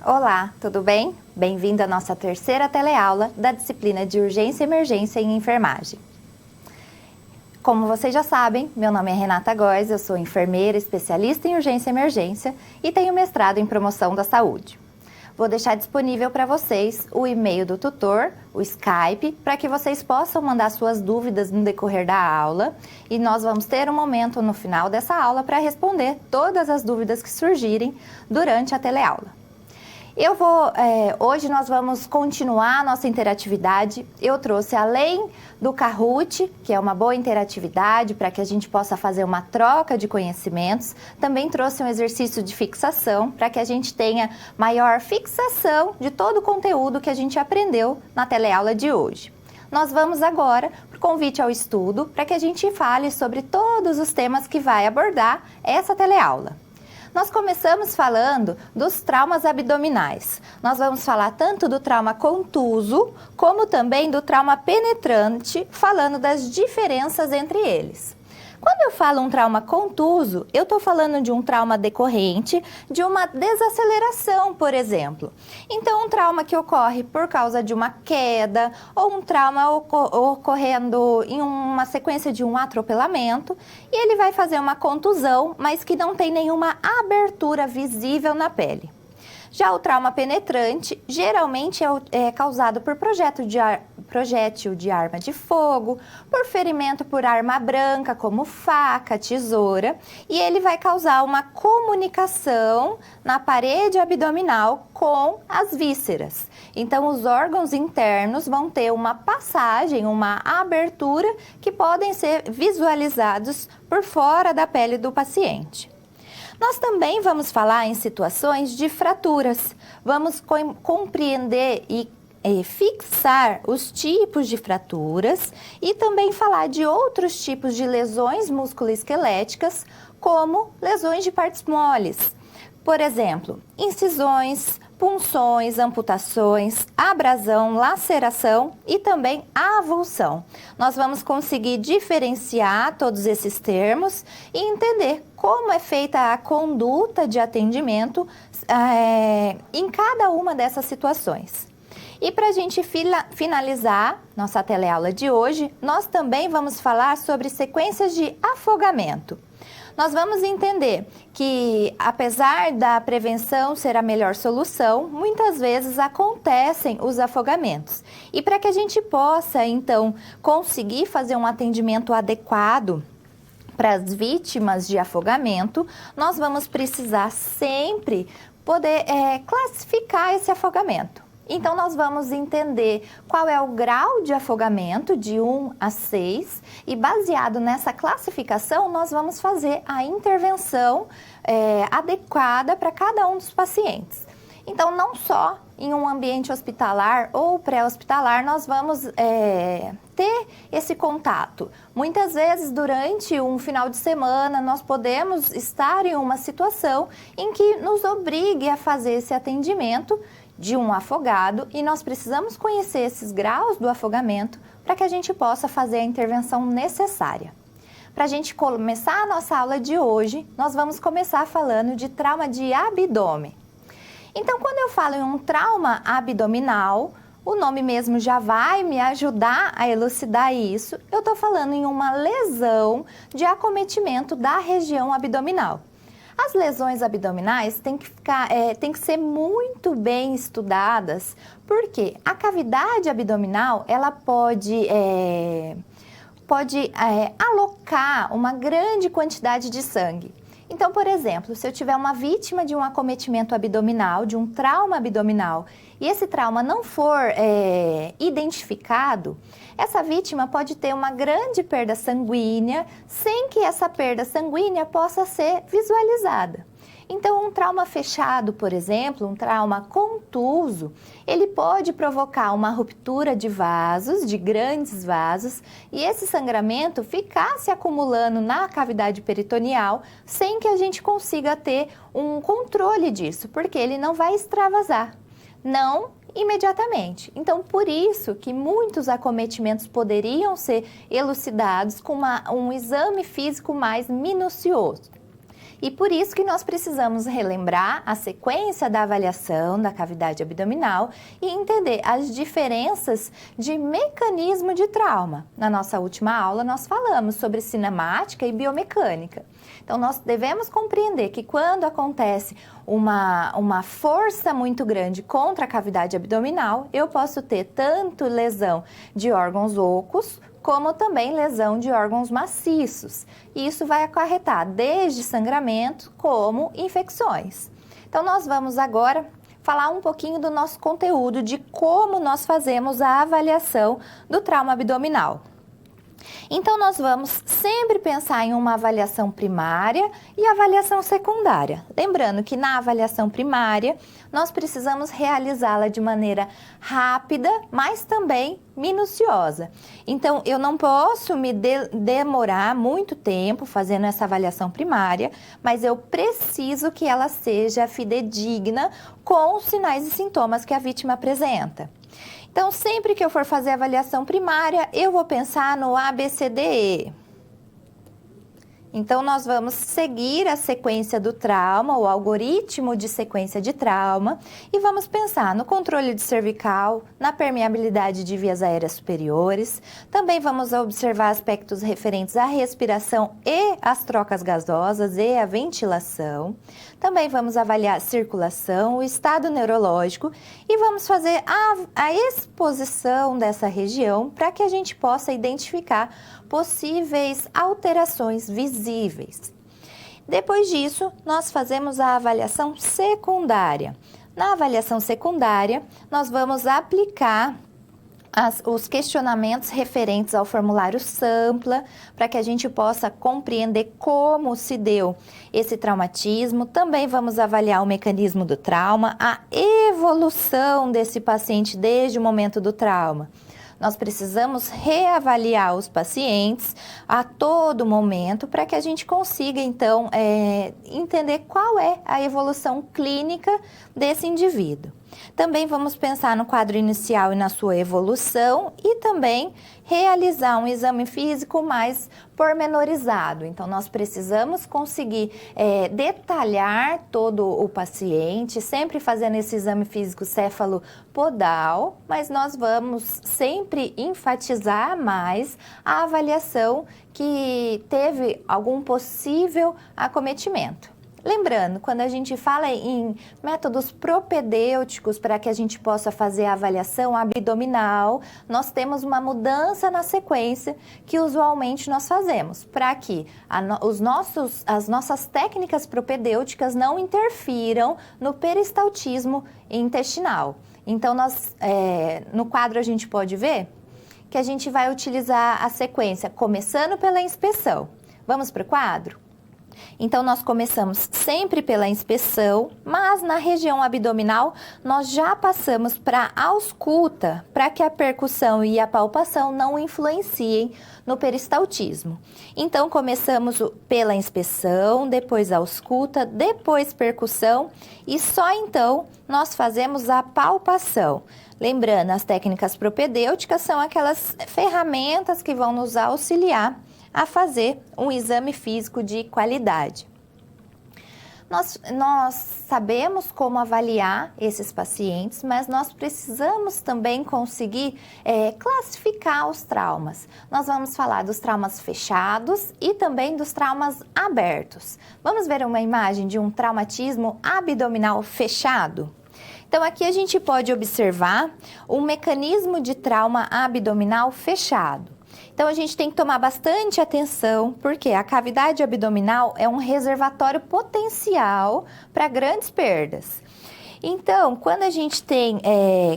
Olá, tudo bem? Bem-vindo à nossa terceira teleaula da disciplina de Urgência e Emergência em Enfermagem. Como vocês já sabem, meu nome é Renata Góes, eu sou enfermeira especialista em Urgência e Emergência e tenho mestrado em Promoção da Saúde. Vou deixar disponível para vocês o e-mail do tutor, o Skype, para que vocês possam mandar suas dúvidas no decorrer da aula e nós vamos ter um momento no final dessa aula para responder todas as dúvidas que surgirem durante a teleaula. Hoje nós vamos continuar a nossa interatividade. Eu trouxe, além do Kahoot, que é uma boa interatividade para que a gente possa fazer uma troca de conhecimentos, também trouxe um exercício de fixação para que a gente tenha maior fixação de todo o conteúdo que a gente aprendeu na teleaula de hoje. Nós vamos agora para o convite ao estudo para que a gente fale sobre todos os temas que vai abordar essa teleaula. Nós começamos falando dos traumas abdominais. Nós vamos falar tanto do trauma contuso, como também do trauma penetrante, falando das diferenças entre eles. Quando eu falo um trauma contuso, eu estou falando de um trauma decorrente de uma desaceleração, por exemplo. Então, um trauma que ocorre por causa de uma queda ou um trauma ocorrendo em uma sequência de um atropelamento e ele vai fazer uma contusão, mas que não tem nenhuma abertura visível na pele. Já o trauma penetrante geralmente é causado por projétil de arma de fogo, por ferimento por arma branca, como faca, tesoura, e ele vai causar uma comunicação na parede abdominal com as vísceras. Então, os órgãos internos vão ter uma passagem, uma abertura que podem ser visualizados por fora da pele do paciente. Nós também vamos falar em situações de fraturas. Vamos compreender e fixar os tipos de fraturas e também falar de outros tipos de lesões musculoesqueléticas, como lesões de partes moles. Por exemplo, incisões, punções, amputações, abrasão, laceração e também avulsão. Nós vamos conseguir diferenciar todos esses termos e entender como é feita a conduta de atendimento em cada uma dessas situações. E para a gente finalizar nossa teleaula de hoje, nós também vamos falar sobre sequências de afogamento. Nós vamos entender que, apesar da prevenção ser a melhor solução, muitas vezes acontecem os afogamentos. E para que a gente possa, então, conseguir fazer um atendimento adequado para as vítimas de afogamento, nós vamos precisar sempre poder classificar esse afogamento. Então, nós vamos entender qual é o grau de afogamento de 1 a 6 e, baseado nessa classificação, nós vamos fazer a intervenção adequada para cada um dos pacientes. Então, não só em um ambiente hospitalar ou pré-hospitalar nós vamos ter esse contato. Muitas vezes, durante um final de semana, nós podemos estar em uma situação em que nos obrigue a fazer esse atendimento de um afogado e nós precisamos conhecer esses graus do afogamento para que a gente possa fazer a intervenção necessária. Para a gente começar a nossa aula de hoje, nós vamos começar falando de trauma de abdômen. Então, quando eu falo em um trauma abdominal, o nome mesmo já vai me ajudar a elucidar isso. Eu estou falando em uma lesão de acometimento da região abdominal. As lesões abdominais têm que ser muito bem estudadas, porque a cavidade abdominal ela pode alocar uma grande quantidade de sangue. Então, por exemplo, se eu tiver uma vítima de um acometimento abdominal, de um trauma abdominal, e esse trauma não for identificado, essa vítima pode ter uma grande perda sanguínea, sem que essa perda sanguínea possa ser visualizada. Então, um trauma fechado, por exemplo, um trauma contuso, ele pode provocar uma ruptura de vasos, de grandes vasos, e esse sangramento ficar se acumulando na cavidade peritoneal sem que a gente consiga ter um controle disso, porque ele não vai extravasar. Não imediatamente. Então, por isso que muitos acometimentos poderiam ser elucidados com um exame físico mais minucioso. E por isso que nós precisamos relembrar a sequência da avaliação da cavidade abdominal e entender as diferenças de mecanismo de trauma. Na nossa última aula, nós falamos sobre cinemática e biomecânica. Então, nós devemos compreender que quando acontece uma força muito grande contra a cavidade abdominal, eu posso ter tanto lesão de órgãos ocos, como também lesão de órgãos maciços. E isso vai acarretar desde sangramento como infecções. Então, nós vamos agora falar um pouquinho do nosso conteúdo, de como nós fazemos a avaliação do trauma abdominal. Então, nós vamos sempre pensar em uma avaliação primária e avaliação secundária. Lembrando que na avaliação primária, nós precisamos realizá-la de maneira rápida, mas também minuciosa. Então, eu não posso me demorar muito tempo fazendo essa avaliação primária, mas eu preciso que ela seja fidedigna com os sinais e sintomas que a vítima apresenta. Então, sempre que eu for fazer a avaliação primária, eu vou pensar no ABCDE. Então, nós vamos seguir a sequência do trauma, o algoritmo de sequência de trauma, e vamos pensar no controle de cervical, na permeabilidade de vias aéreas superiores. Também vamos observar aspectos referentes à respiração e às trocas gasosas e à ventilação. Também vamos avaliar a circulação, o estado neurológico e vamos fazer a exposição dessa região para que a gente possa identificar possíveis alterações visíveis. Depois disso, nós fazemos a avaliação secundária. Na avaliação secundária, nós vamos aplicar os questionamentos referentes ao formulário SAMPLA, para que a gente possa compreender como se deu esse traumatismo. Também vamos avaliar o mecanismo do trauma, a evolução desse paciente desde o momento do trauma. Nós precisamos reavaliar os pacientes a todo momento para que a gente consiga, então, entender qual é a evolução clínica desse indivíduo. Também vamos pensar no quadro inicial e na sua evolução e também realizar um exame físico mais pormenorizado. Então, nós precisamos conseguir detalhar todo o paciente, sempre fazendo esse exame físico céfalo-podal, mas nós vamos sempre enfatizar mais a avaliação que teve algum possível acometimento. Lembrando, quando a gente fala em métodos propedêuticos para que a gente possa fazer a avaliação abdominal, nós temos uma mudança na sequência que usualmente nós fazemos, para que as nossas técnicas propedêuticas não interfiram no peristaltismo intestinal. Então, no quadro a gente pode ver que a gente vai utilizar a sequência começando pela inspeção. Vamos para o quadro? Então, nós começamos sempre pela inspeção, mas na região abdominal nós já passamos para a ausculta, para que a percussão e a palpação não influenciem no peristaltismo. Então, começamos pela inspeção, depois a ausculta, depois percussão e só então nós fazemos a palpação. Lembrando, as técnicas propedêuticas são aquelas ferramentas que vão nos auxiliar a fazer um exame físico de qualidade. Nós sabemos como avaliar esses pacientes, mas nós precisamos também conseguir classificar os traumas. Nós vamos falar dos traumas fechados e também dos traumas abertos. Vamos ver uma imagem de um traumatismo abdominal fechado? Então, aqui a gente pode observar um mecanismo de trauma abdominal fechado. Então, a gente tem que tomar bastante atenção, porque a cavidade abdominal é um reservatório potencial para grandes perdas. Então, quando a gente tem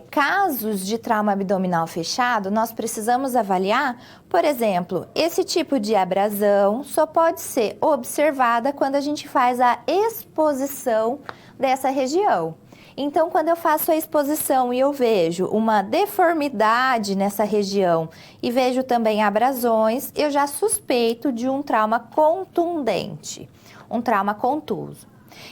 casos de trauma abdominal fechado, nós precisamos avaliar, por exemplo, esse tipo de abrasão só pode ser observada quando a gente faz a exposição dessa região. Então, quando eu faço a exposição e eu vejo uma deformidade nessa região e vejo também abrasões, eu já suspeito de um trauma contundente, um trauma contuso.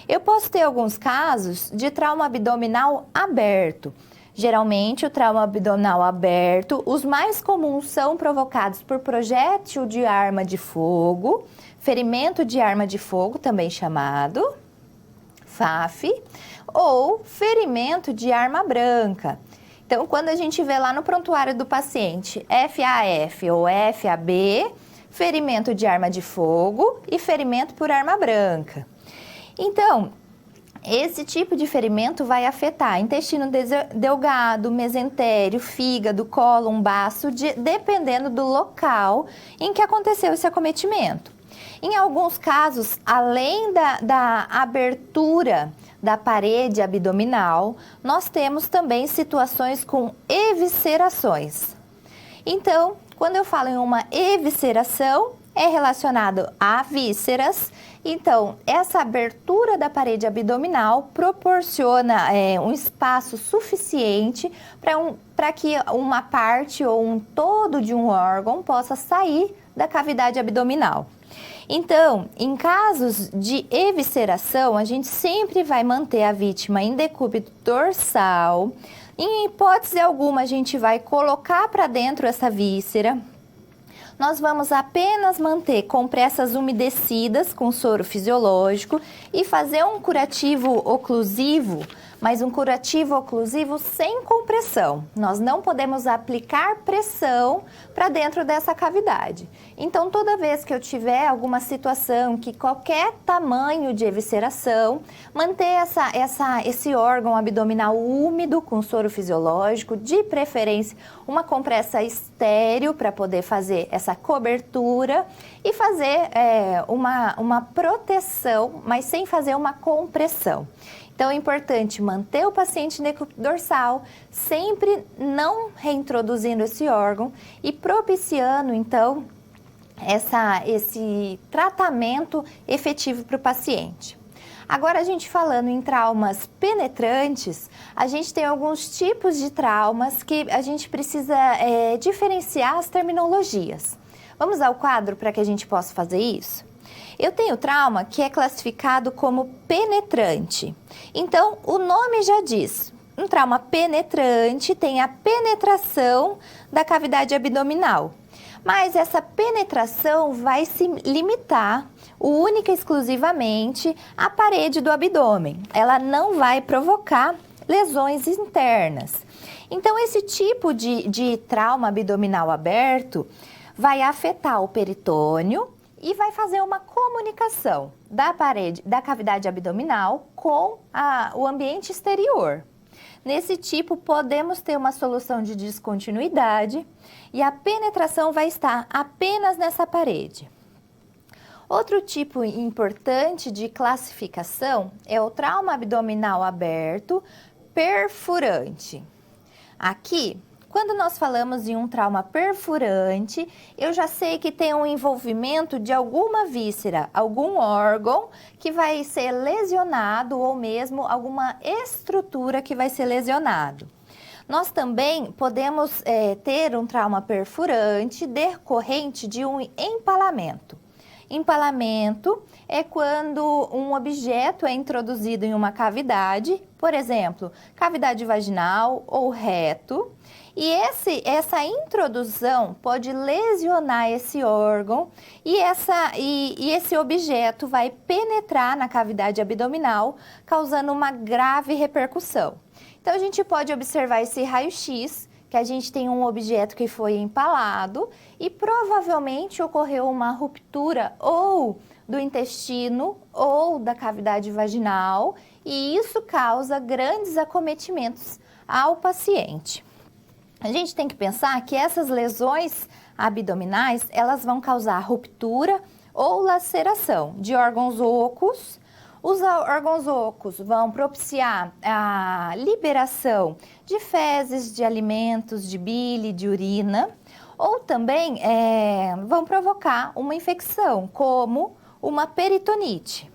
Eu posso ter alguns casos de trauma abdominal aberto. Geralmente, o trauma abdominal aberto, os mais comuns são provocados por projétil de arma de fogo, ferimento de arma de fogo, também chamado FAF, ou ferimento de arma branca. Então, quando a gente vê lá no prontuário do paciente FAF ou FAB, ferimento de arma de fogo e ferimento por arma branca. Então, esse tipo de ferimento vai afetar intestino delgado, mesentério, fígado, cólon, baço, dependendo do local em que aconteceu esse acometimento. Em alguns casos, além da abertura da parede abdominal, nós temos também situações com eviscerações. Então, quando eu falo em uma evisceração, é relacionado a vísceras. Então, essa abertura da parede abdominal proporciona um espaço suficiente para que uma parte ou um todo de um órgão possa sair da cavidade abdominal. Então, em casos de evisceração, a gente sempre vai manter a vítima em decúbito dorsal. Em hipótese alguma, a gente vai colocar para dentro essa víscera. Nós vamos apenas manter compressas umedecidas com soro fisiológico e fazer um curativo oclusivo, mas um curativo oclusivo sem compressão. Nós não podemos aplicar pressão para dentro dessa cavidade. Então, toda vez que eu tiver alguma situação que qualquer tamanho de evisceração, manter esse órgão abdominal úmido com soro fisiológico, de preferência uma compressa estéril para poder fazer essa cobertura e fazer uma proteção, mas sem fazer uma compressão. Então, é importante manter o paciente em decúbito dorsal, sempre não reintroduzindo esse órgão e propiciando, então, esse tratamento efetivo para o paciente. Agora, a gente falando em traumas penetrantes, a gente tem alguns tipos de traumas que a gente precisa diferenciar as terminologias. Vamos ao quadro para que a gente possa fazer isso? Eu tenho trauma que é classificado como penetrante. Então, o nome já diz, um trauma penetrante tem a penetração da cavidade abdominal. Mas essa penetração vai se limitar única e exclusivamente à parede do abdômen. Ela não vai provocar lesões internas. Então, esse tipo de trauma abdominal aberto vai afetar o peritônio e vai fazer uma comunicação da cavidade abdominal com o ambiente exterior. Nesse tipo, podemos ter uma solução de descontinuidade e a penetração vai estar apenas nessa parede. Outro tipo importante de classificação é o trauma abdominal aberto perfurante. Aqui, quando nós falamos em um trauma perfurante, eu já sei que tem um envolvimento de alguma víscera, algum órgão que vai ser lesionado ou mesmo alguma estrutura que vai ser lesionado. Nós também podemos ter um trauma perfurante decorrente de um empalamento. Empalamento é quando um objeto é introduzido em uma cavidade, por exemplo, cavidade vaginal ou reto, e essa introdução pode lesionar esse órgão e esse objeto vai penetrar na cavidade abdominal, causando uma grave repercussão. Então, a gente pode observar esse raio-x, que a gente tem um objeto que foi empalado e provavelmente ocorreu uma ruptura ou do intestino ou da cavidade vaginal, e isso causa grandes acometimentos ao paciente. A gente tem que pensar que essas lesões abdominais, elas vão causar ruptura ou laceração de órgãos ocos. Os órgãos ocos vão propiciar a liberação de fezes, de alimentos, de bile, de urina, ou também vão provocar uma infecção, como uma peritonite.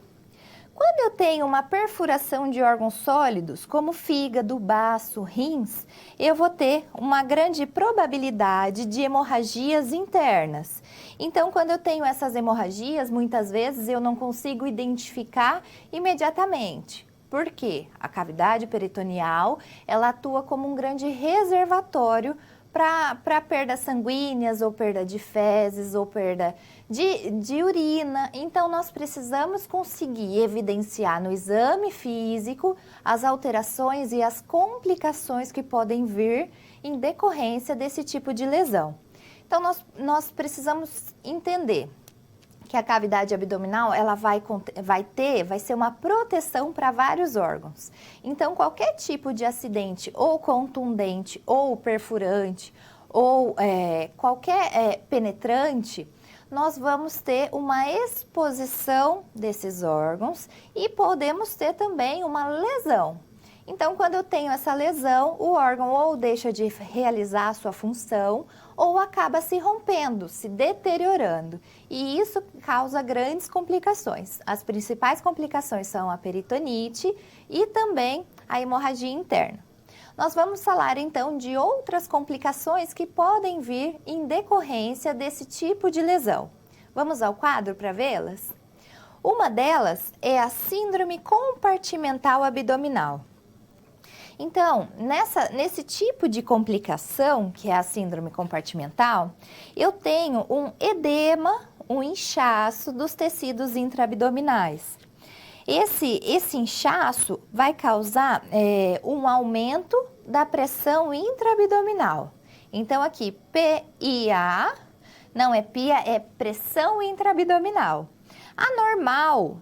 Quando eu tenho uma perfuração de órgãos sólidos, como fígado, baço, rins, eu vou ter uma grande probabilidade de hemorragias internas. Então, quando eu tenho essas hemorragias, muitas vezes eu não consigo identificar imediatamente. Por quê? A cavidade peritoneal, ela atua como um grande reservatório para perdas sanguíneas, ou perda de fezes, ou perda de urina. Então, nós precisamos conseguir evidenciar no exame físico as alterações e as complicações que podem vir em decorrência desse tipo de lesão. Então, nós precisamos entender que a cavidade abdominal ela vai ser uma proteção para vários órgãos. Então, qualquer tipo de acidente ou contundente ou perfurante ou qualquer penetrante, nós vamos ter uma exposição desses órgãos e podemos ter também uma lesão. Então, quando eu tenho essa lesão, o órgão ou deixa de realizar a sua função ou acaba se rompendo, se deteriorando. E isso causa grandes complicações. As principais complicações são a peritonite e também a hemorragia interna. Nós vamos falar então de outras complicações que podem vir em decorrência desse tipo de lesão. Vamos ao quadro para vê-las? Uma delas é a síndrome compartimental abdominal. Então, nesse tipo de complicação, que é a síndrome compartimental, eu tenho um edema, um inchaço dos tecidos intraabdominais. Esse inchaço vai causar um aumento da pressão intraabdominal. Então, aqui, PIA, não é PIA, é pressão intraabdominal. A normal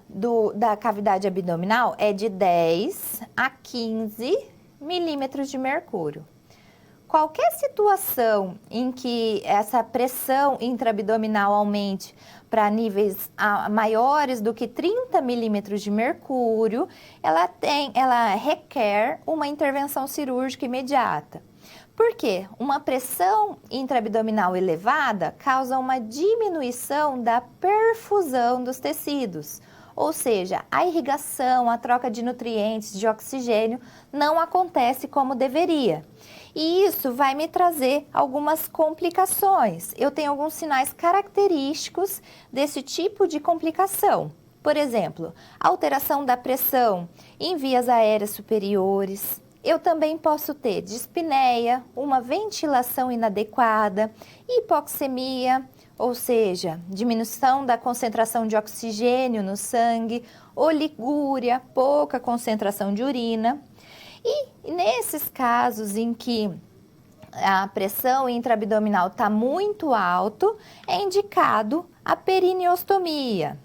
da cavidade abdominal é de 10 a 15 milímetros de mercúrio. Qualquer situação em que essa pressão intraabdominal aumente para níveis maiores do que 30 milímetros de mercúrio, ela requer uma intervenção cirúrgica imediata. Por quê? Uma pressão intraabdominal elevada causa uma diminuição da perfusão dos tecidos. Ou seja, a irrigação, a troca de nutrientes, de oxigênio, não acontece como deveria. E isso vai me trazer algumas complicações. Eu tenho alguns sinais característicos desse tipo de complicação. Por exemplo, alteração da pressão em vias aéreas superiores. Eu também posso ter dispneia, uma ventilação inadequada, hipoxemia, ou seja, diminuição da concentração de oxigênio no sangue, oligúria, pouca concentração de urina. E nesses casos em que a pressão intraabdominal está muito alta, é indicado a perineostomia.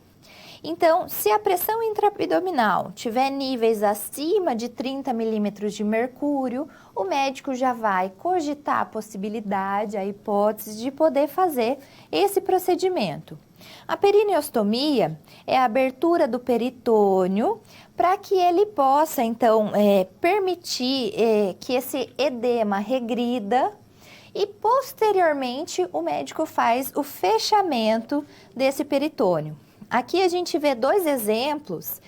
Então, se a pressão intraabdominal tiver níveis acima de 30 milímetros de mercúrio, o médico já vai cogitar a possibilidade, a hipótese de poder fazer esse procedimento. A perineostomia é a abertura do peritônio para que ele possa, então, permitir que esse edema regrida e, posteriormente, o médico faz o fechamento desse peritônio. Aqui a gente vê dois exemplos.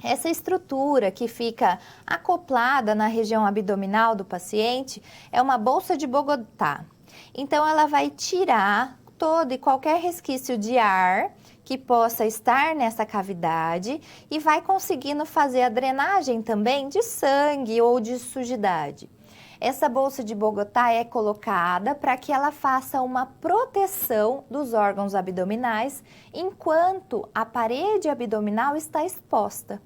Essa estrutura que fica acoplada na região abdominal do paciente é uma bolsa de Bogotá. Então, ela vai tirar todo e qualquer resquício de ar que possa estar nessa cavidade e vai conseguindo fazer a drenagem também de sangue ou de sujidade. Essa bolsa de Bogotá é colocada para que ela faça uma proteção dos órgãos abdominais enquanto a parede abdominal está exposta.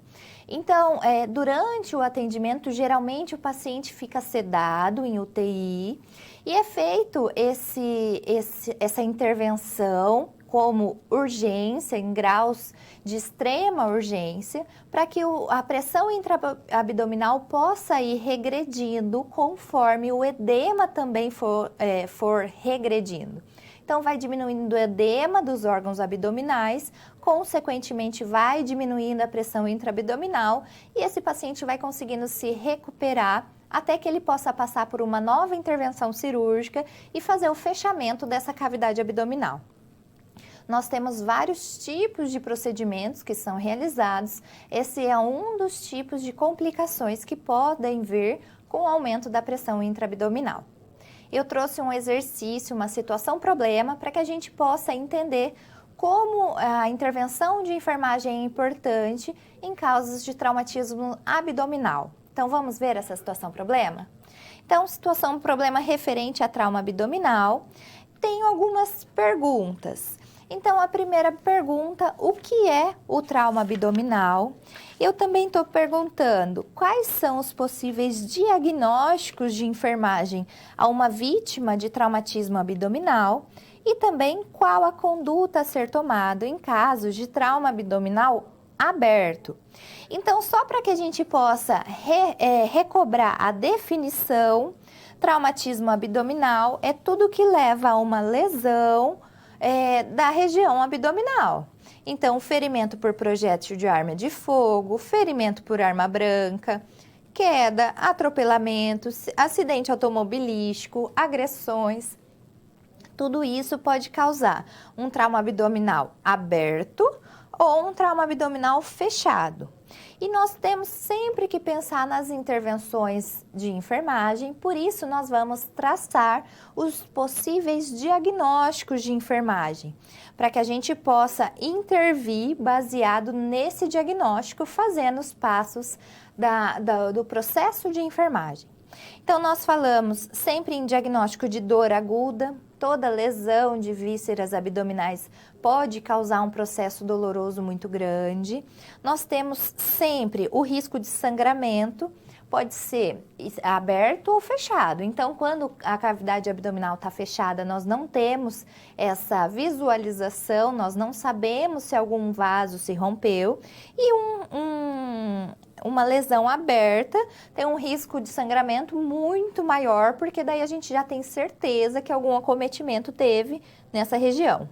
Então, durante o atendimento, geralmente o paciente fica sedado em UTI e é feito essa intervenção como urgência, em graus de extrema urgência, para que a pressão intraabdominal possa ir regredindo conforme o edema também for regredindo. Então, vai diminuindo o edema dos órgãos abdominais, consequentemente vai diminuindo a pressão intraabdominal e esse paciente vai conseguindo se recuperar até que ele possa passar por uma nova intervenção cirúrgica e fazer o fechamento dessa cavidade abdominal. Nós temos vários tipos de procedimentos que são realizados. Esse é um dos tipos de complicações que podem vir com o aumento da pressão intraabdominal. Eu trouxe um exercício, uma situação problema, para que a gente possa entender como a intervenção de enfermagem é importante em casos de traumatismo abdominal. Então, vamos ver essa situação-problema? Então, situação-problema referente a trauma abdominal. Tenho algumas perguntas. Então, a primeira pergunta, o que é o trauma abdominal? Eu também estou perguntando quais são os possíveis diagnósticos de enfermagem a uma vítima de traumatismo abdominal e também qual a conduta a ser tomada em casos de trauma abdominal aberto. Então, só para que a gente possa recobrar a definição, traumatismo abdominal é tudo que leva a uma lesão da região abdominal. Então, ferimento por projétil de arma de fogo, ferimento por arma branca, queda, atropelamento, acidente automobilístico, agressões. Tudo isso pode causar um trauma abdominal aberto ou um trauma abdominal fechado. E nós temos sempre que pensar nas intervenções de enfermagem, por isso nós vamos traçar os possíveis diagnósticos de enfermagem, para que a gente possa intervir baseado nesse diagnóstico, fazendo os passos do processo de enfermagem. Então, nós falamos sempre em diagnóstico de dor aguda. Toda lesão de vísceras abdominais pode causar um processo doloroso muito grande. Nós temos sempre o risco de sangramento, pode ser aberto ou fechado. Então, quando a cavidade abdominal está fechada, nós não temos essa visualização, nós não sabemos se algum vaso se rompeu. E uma lesão aberta tem um risco de sangramento muito maior, porque daí a gente já tem certeza que algum acometimento teve nessa região.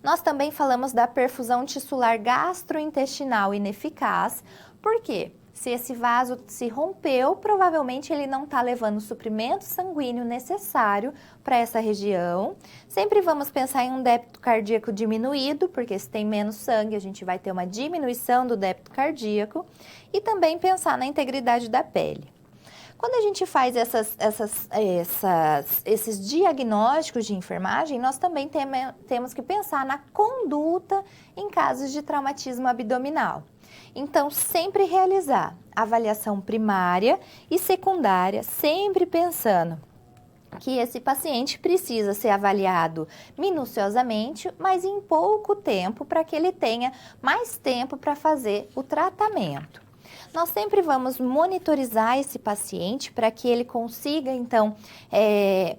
Nós também falamos da perfusão tissular gastrointestinal ineficaz, por quê? Se esse vaso se rompeu, provavelmente ele não está levando o suprimento sanguíneo necessário para essa região. Sempre vamos pensar em um débito cardíaco diminuído, porque se tem menos sangue, a gente vai ter uma diminuição do débito cardíaco. E também pensar na integridade da pele. Quando a gente faz esses diagnósticos de enfermagem, nós também temos que pensar na conduta em casos de traumatismo abdominal. Então, sempre realizar avaliação primária e secundária, sempre pensando que esse paciente precisa ser avaliado minuciosamente, mas em pouco tempo, para que ele tenha mais tempo para fazer o tratamento. Nós sempre vamos monitorizar esse paciente para que ele consiga, então,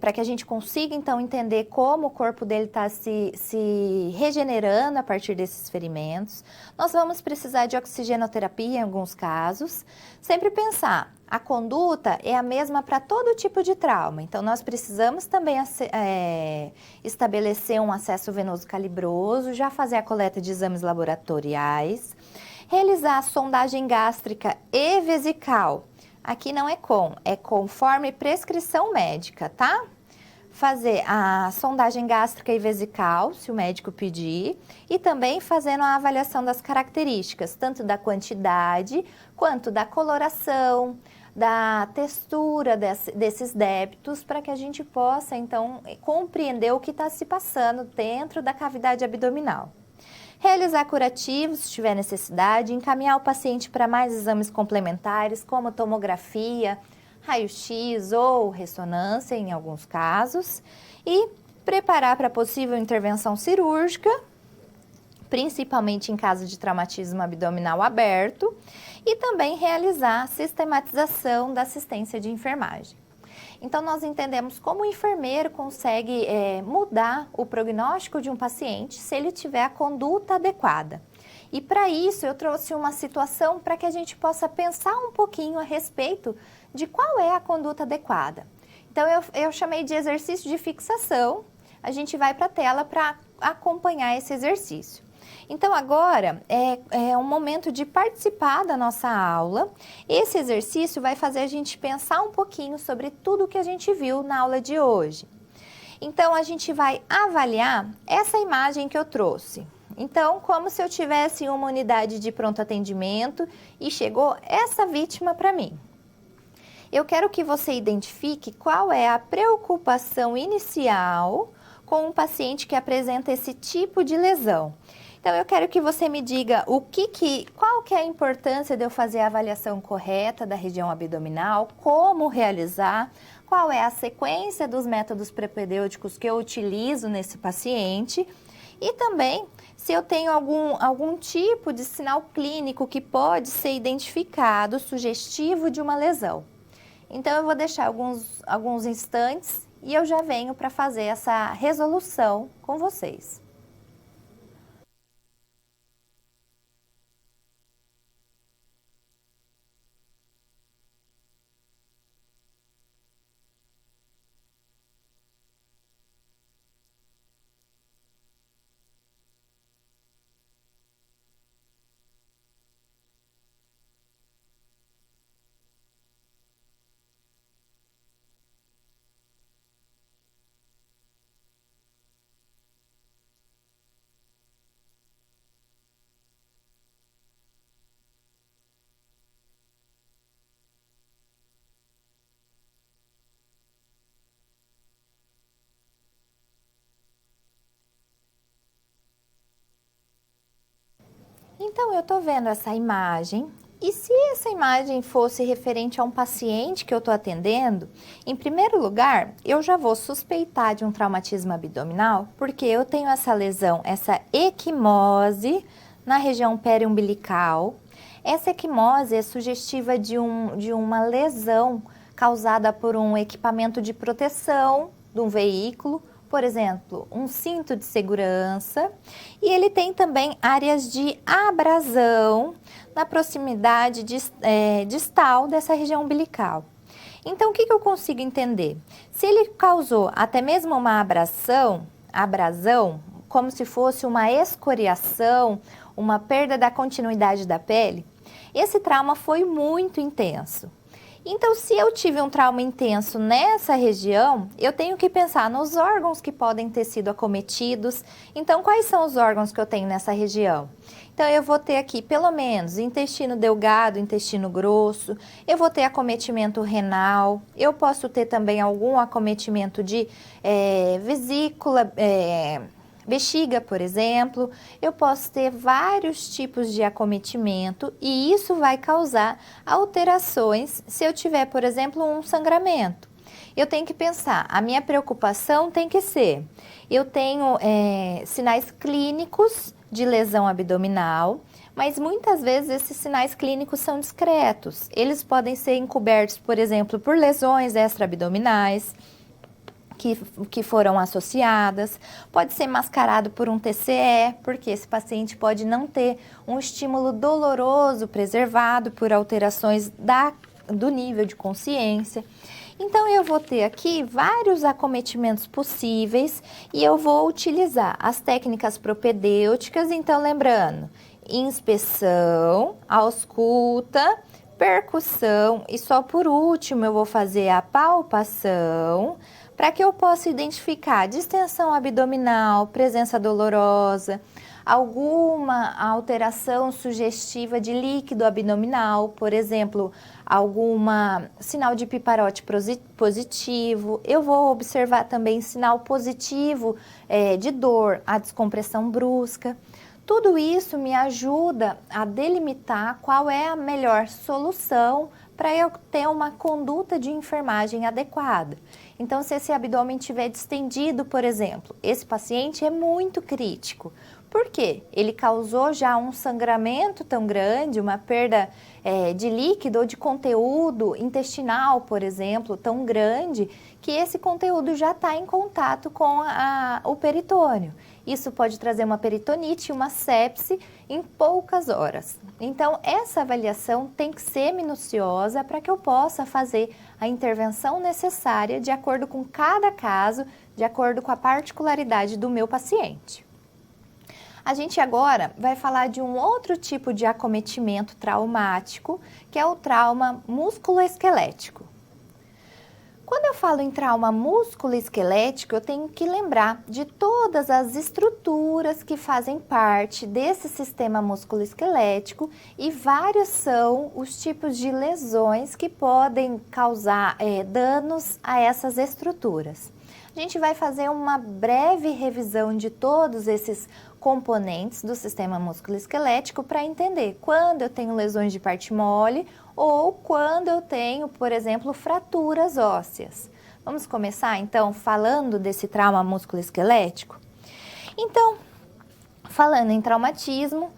para que a gente consiga, então, entender como o corpo dele está se regenerando a partir desses ferimentos. Nós vamos precisar de oxigenoterapia em alguns casos. Sempre pensar, a conduta é a mesma para todo tipo de trauma. Então, nós precisamos também estabelecer um acesso venoso calibroso, já fazer a coleta de exames laboratoriais, realizar a sondagem gástrica e vesical. Aqui não é conforme prescrição médica, tá? Fazer a sondagem gástrica e vesical, se o médico pedir, e também fazendo a avaliação das características, tanto da quantidade, quanto da coloração, da textura desses débitos, para que a gente possa, então, compreender o que está se passando dentro da cavidade abdominal. Realizar curativos, se tiver necessidade, encaminhar o paciente para mais exames complementares, como tomografia, raio-x ou ressonância, em alguns casos, e preparar para possível intervenção cirúrgica, principalmente em caso de traumatismo abdominal aberto, e também realizar a sistematização da assistência de enfermagem. Então, nós entendemos como o enfermeiro consegue mudar o prognóstico de um paciente se ele tiver a conduta adequada. E para isso, eu trouxe uma situação para que a gente possa pensar um pouquinho a respeito de qual é a conduta adequada. Então, eu chamei de exercício de fixação. A gente vai para a tela para acompanhar esse exercício. Então, agora é um momento de participar da nossa aula. Esse exercício vai fazer a gente pensar um pouquinho sobre tudo que a gente viu na aula de hoje. Então, a gente vai avaliar essa imagem que eu trouxe. Então, como se eu tivesse uma unidade de pronto atendimento e chegou essa vítima para mim. Eu quero que você identifique qual é a preocupação inicial com um paciente que apresenta esse tipo de lesão. Então, eu quero que você me diga qual que é a importância de eu fazer a avaliação correta da região abdominal, como realizar, qual é a sequência dos métodos propedêuticos que eu utilizo nesse paciente e também se eu tenho algum tipo de sinal clínico que pode ser identificado sugestivo de uma lesão. Então, eu vou deixar alguns instantes e eu já venho para fazer essa resolução com vocês. Então, eu estou vendo essa imagem e se essa imagem fosse referente a um paciente que eu estou atendendo, em primeiro lugar, eu já vou suspeitar de um traumatismo abdominal, porque eu tenho essa lesão, essa equimose na região periumbilical. Essa equimose é sugestiva de uma lesão causada por um equipamento de proteção de um veículo, por exemplo, um cinto de segurança, e ele tem também áreas de abrasão na proximidade distal dessa região umbilical. Então, o que eu consigo entender? Se ele causou até mesmo uma abrasão, como se fosse uma escoriação, uma perda da continuidade da pele, esse trauma foi muito intenso. Então, se eu tive um trauma intenso nessa região, eu tenho que pensar nos órgãos que podem ter sido acometidos. Então, quais são os órgãos que eu tenho nessa região? Então, eu vou ter aqui, pelo menos, intestino delgado, intestino grosso, eu vou ter acometimento renal, eu posso ter também algum acometimento de vesícula, bexiga, por exemplo, eu posso ter vários tipos de acometimento e isso vai causar alterações se eu tiver, por exemplo, um sangramento. Eu tenho que pensar, a minha preocupação tem que ser, eu tenho sinais clínicos de lesão abdominal, mas muitas vezes esses sinais clínicos são discretos. Eles podem ser encobertos, por exemplo, por lesões extraabdominais, que foram associadas, pode ser mascarado por um TCE, porque esse paciente pode não ter um estímulo doloroso preservado por alterações do nível de consciência. Então, eu vou ter aqui vários acometimentos possíveis e eu vou utilizar as técnicas propedêuticas, então lembrando, inspeção, ausculta, percussão e só por último eu vou fazer a palpação, para que eu possa identificar distensão abdominal, presença dolorosa, alguma alteração sugestiva de líquido abdominal, por exemplo, alguma sinal de piparote positivo. Eu vou observar também sinal positivo de dor, a descompressão brusca. Tudo isso me ajuda a delimitar qual é a melhor solução para eu ter uma conduta de enfermagem adequada. Então, se esse abdômen estiver distendido, por exemplo, esse paciente é muito crítico. Por quê? Ele causou já um sangramento tão grande, uma perda de líquido ou de conteúdo intestinal, por exemplo, tão grande, que esse conteúdo já está em contato com o peritônio. Isso pode trazer uma peritonite e uma sepse em poucas horas. Então, essa avaliação tem que ser minuciosa para que eu possa fazer a intervenção necessária de acordo com cada caso, de acordo com a particularidade do meu paciente. A gente agora vai falar de um outro tipo de acometimento traumático, que é o trauma músculo-esquelético. Quando eu falo em trauma músculo-esquelético, eu tenho que lembrar de todas as estruturas que fazem parte desse sistema músculo-esquelético e vários são os tipos de lesões que podem causar danos a essas estruturas. A gente vai fazer uma breve revisão de todos esses componentes do sistema musculoesquelético para entender quando eu tenho lesões de parte mole ou quando eu tenho, por exemplo, fraturas ósseas. Vamos começar, então, falando desse trauma musculoesquelético? Então, falando em traumatismo,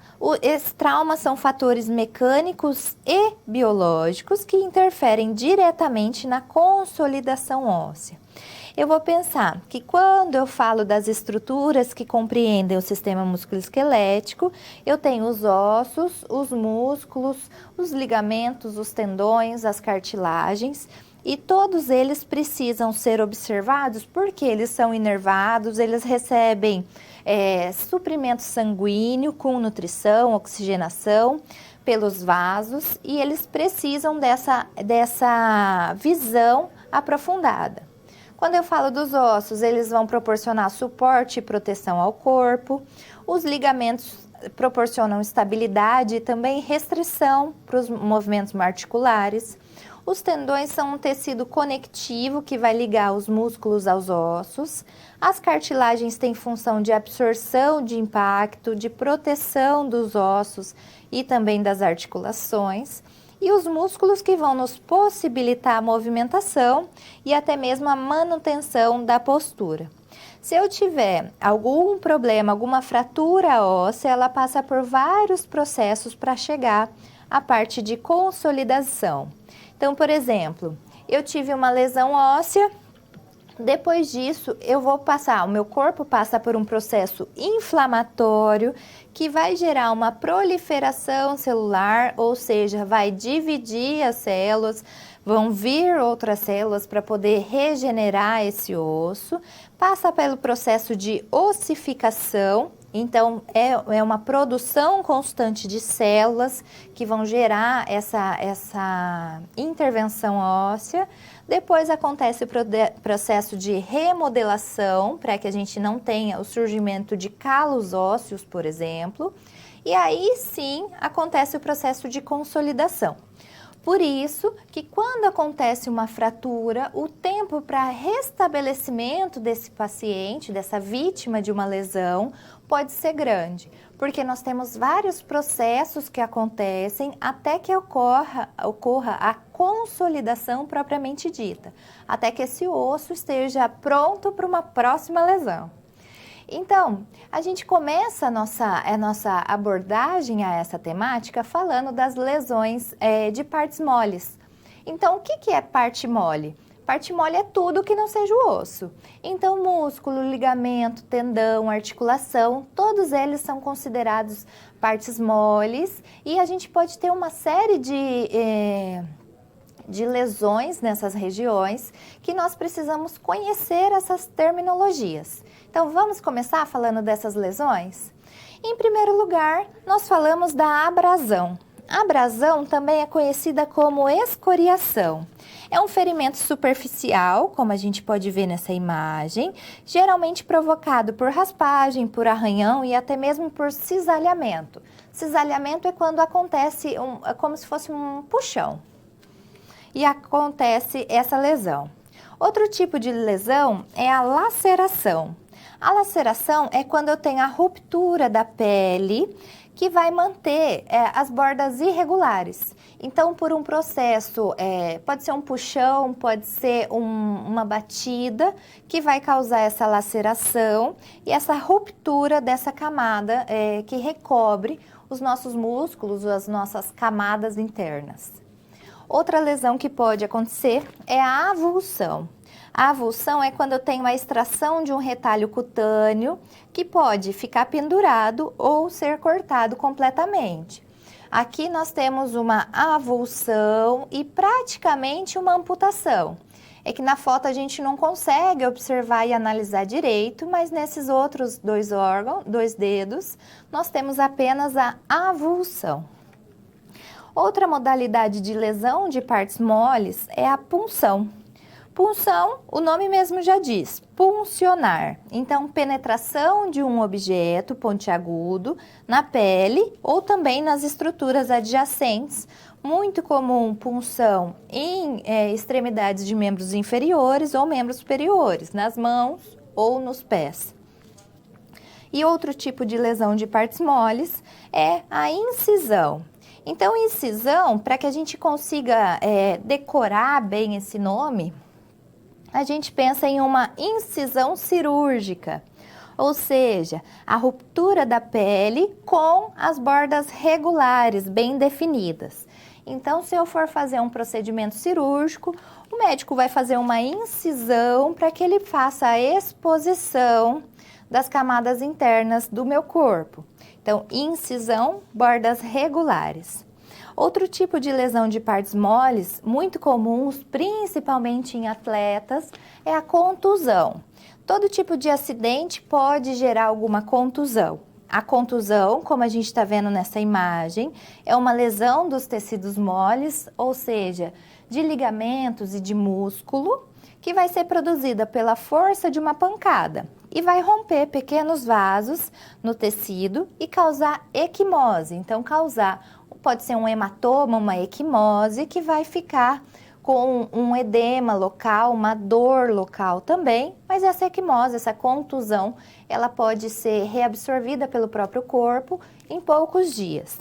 esses traumas são fatores mecânicos e biológicos que interferem diretamente na consolidação óssea. Eu vou pensar que quando eu falo das estruturas que compreendem o sistema musculoesquelético, eu tenho os ossos, os músculos, os ligamentos, os tendões, as cartilagens, e todos eles precisam ser observados porque eles são inervados, eles recebem suprimento sanguíneo com nutrição, oxigenação pelos vasos, e eles precisam dessa visão aprofundada. Quando eu falo dos ossos, eles vão proporcionar suporte e proteção ao corpo. Os ligamentos proporcionam estabilidade e também restrição para os movimentos articulares. Os tendões são um tecido conectivo que vai ligar os músculos aos ossos. As cartilagens têm função de absorção de impacto, de proteção dos ossos e também das articulações. E os músculos que vão nos possibilitar a movimentação e até mesmo a manutenção da postura. Se eu tiver algum problema, alguma fratura óssea, ela passa por vários processos para chegar à parte de consolidação. Então, por exemplo, eu tive uma lesão óssea, depois disso o meu corpo passa por um processo inflamatório que vai gerar uma proliferação celular, ou seja, vai dividir as células, vão vir outras células para poder regenerar esse osso, passa pelo processo de ossificação. Então, é uma produção constante de células que vão gerar essa intervenção óssea. Depois acontece o processo de remodelação, para que a gente não tenha o surgimento de calos ósseos, por exemplo. E aí sim acontece o processo de consolidação. Por isso que quando acontece uma fratura, o tempo para restabelecimento desse paciente, dessa vítima de uma lesão, pode ser grande, porque nós temos vários processos que acontecem até que ocorra a consolidação propriamente dita, até que esse osso esteja pronto para uma próxima lesão. Então, a gente começa a nossa abordagem a essa temática falando das lesões de partes moles. Então, o que é parte mole? Parte mole é tudo que não seja o osso. Então, músculo, ligamento, tendão, articulação, todos eles são considerados partes moles e a gente pode ter uma série de lesões nessas regiões que nós precisamos conhecer essas terminologias. Então, vamos começar falando dessas lesões? Em primeiro lugar, nós falamos da abrasão. A abrasão também é conhecida como escoriação. É um ferimento superficial, como a gente pode ver nessa imagem, geralmente provocado por raspagem, por arranhão e até mesmo por cisalhamento. Cisalhamento é quando acontece como se fosse um puxão e acontece essa lesão. Outro tipo de lesão é a laceração. A laceração é quando eu tenho a ruptura da pele que vai manter as bordas irregulares. Então, por um processo, pode ser um puxão, pode ser uma batida que vai causar essa laceração e essa ruptura dessa camada que recobre os nossos músculos, as nossas camadas internas. Outra lesão que pode acontecer é a avulsão. A avulsão é quando eu tenho a extração de um retalho cutâneo que pode ficar pendurado ou ser cortado completamente. Aqui nós temos uma avulsão e praticamente uma amputação. É que na foto a gente não consegue observar e analisar direito, mas nesses outros dois órgãos, dois dedos, nós temos apenas a avulsão. Outra modalidade de lesão de partes moles é a punção. Punção, o nome mesmo já diz, puncionar. Então, penetração de um objeto pontiagudo na pele ou também nas estruturas adjacentes. Muito comum punção em extremidades de membros inferiores ou membros superiores, nas mãos ou nos pés. E outro tipo de lesão de partes moles é a incisão. Então, incisão, para que a gente consiga decorar bem esse nome, a gente pensa em uma incisão cirúrgica, ou seja, a ruptura da pele com as bordas regulares, bem definidas. Então, se eu for fazer um procedimento cirúrgico, o médico vai fazer uma incisão para que ele faça a exposição das camadas internas do meu corpo. Então, incisão, bordas regulares. Outro tipo de lesão de partes moles, muito comuns, principalmente em atletas, é a contusão. Todo tipo de acidente pode gerar alguma contusão. A contusão, como a gente está vendo nessa imagem, é uma lesão dos tecidos moles, ou seja, de ligamentos e de músculo, que vai ser produzida pela força de uma pancada e vai romper pequenos vasos no tecido e causar equimose. Então, pode ser um hematoma, uma equimose, que vai ficar com um edema local, uma dor local também, mas essa equimose, essa contusão, ela pode ser reabsorvida pelo próprio corpo em poucos dias.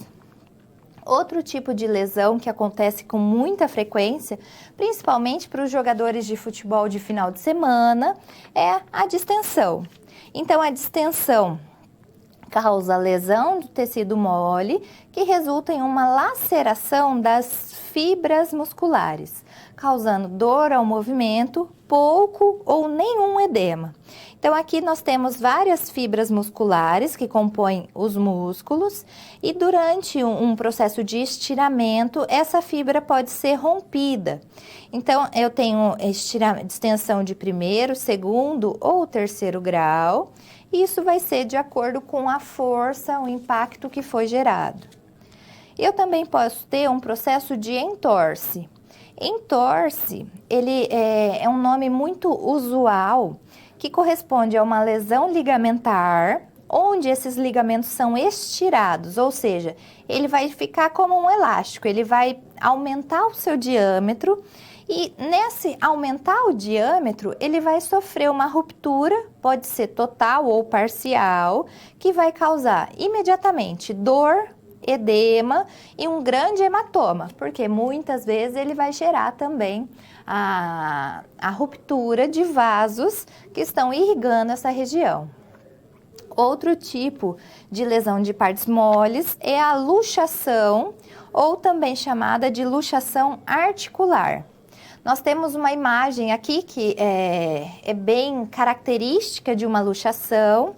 Outro tipo de lesão que acontece com muita frequência, principalmente para os jogadores de futebol de final de semana, é a distensão. Então, a distensão causa lesão do tecido mole, que resulta em uma laceração das fibras musculares, causando dor ao movimento, pouco ou nenhum edema. Então, aqui nós temos várias fibras musculares que compõem os músculos e durante um processo de estiramento, essa fibra pode ser rompida. Então, eu tenho distensão de primeiro, segundo ou terceiro grau. Isso vai ser de acordo com a força, o impacto que foi gerado. Eu também posso ter um processo de entorse. Entorse, ele é um nome muito usual que corresponde a uma lesão ligamentar, onde esses ligamentos são estirados, ou seja, ele vai ficar como um elástico, ele vai aumentar o seu diâmetro e nesse aumentar o diâmetro, ele vai sofrer uma ruptura, pode ser total ou parcial, que vai causar imediatamente dor, edema e um grande hematoma, porque muitas vezes ele vai gerar também a ruptura de vasos que estão irrigando essa região. Outro tipo de lesão de partes moles é a luxação, ou também chamada de luxação articular. Nós temos uma imagem aqui que é bem característica de uma luxação,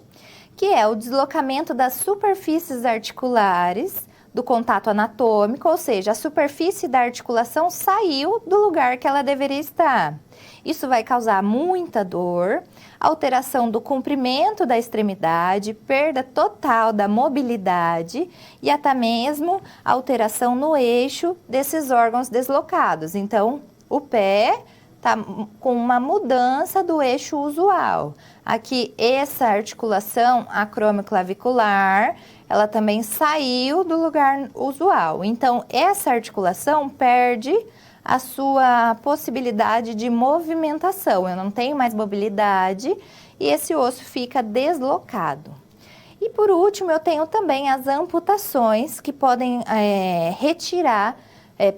que é o deslocamento das superfícies articulares do contato anatômico, ou seja, a superfície da articulação saiu do lugar que ela deveria estar. Isso vai causar muita dor, alteração do comprimento da extremidade, perda total da mobilidade e até mesmo alteração no eixo desses órgãos deslocados. Então, o pé está com uma mudança do eixo usual. Aqui, essa articulação acromioclavicular, ela também saiu do lugar usual. Então, essa articulação perde a sua possibilidade de movimentação. Eu não tenho mais mobilidade e esse osso fica deslocado. E por último, eu tenho também as amputações que podem retirar,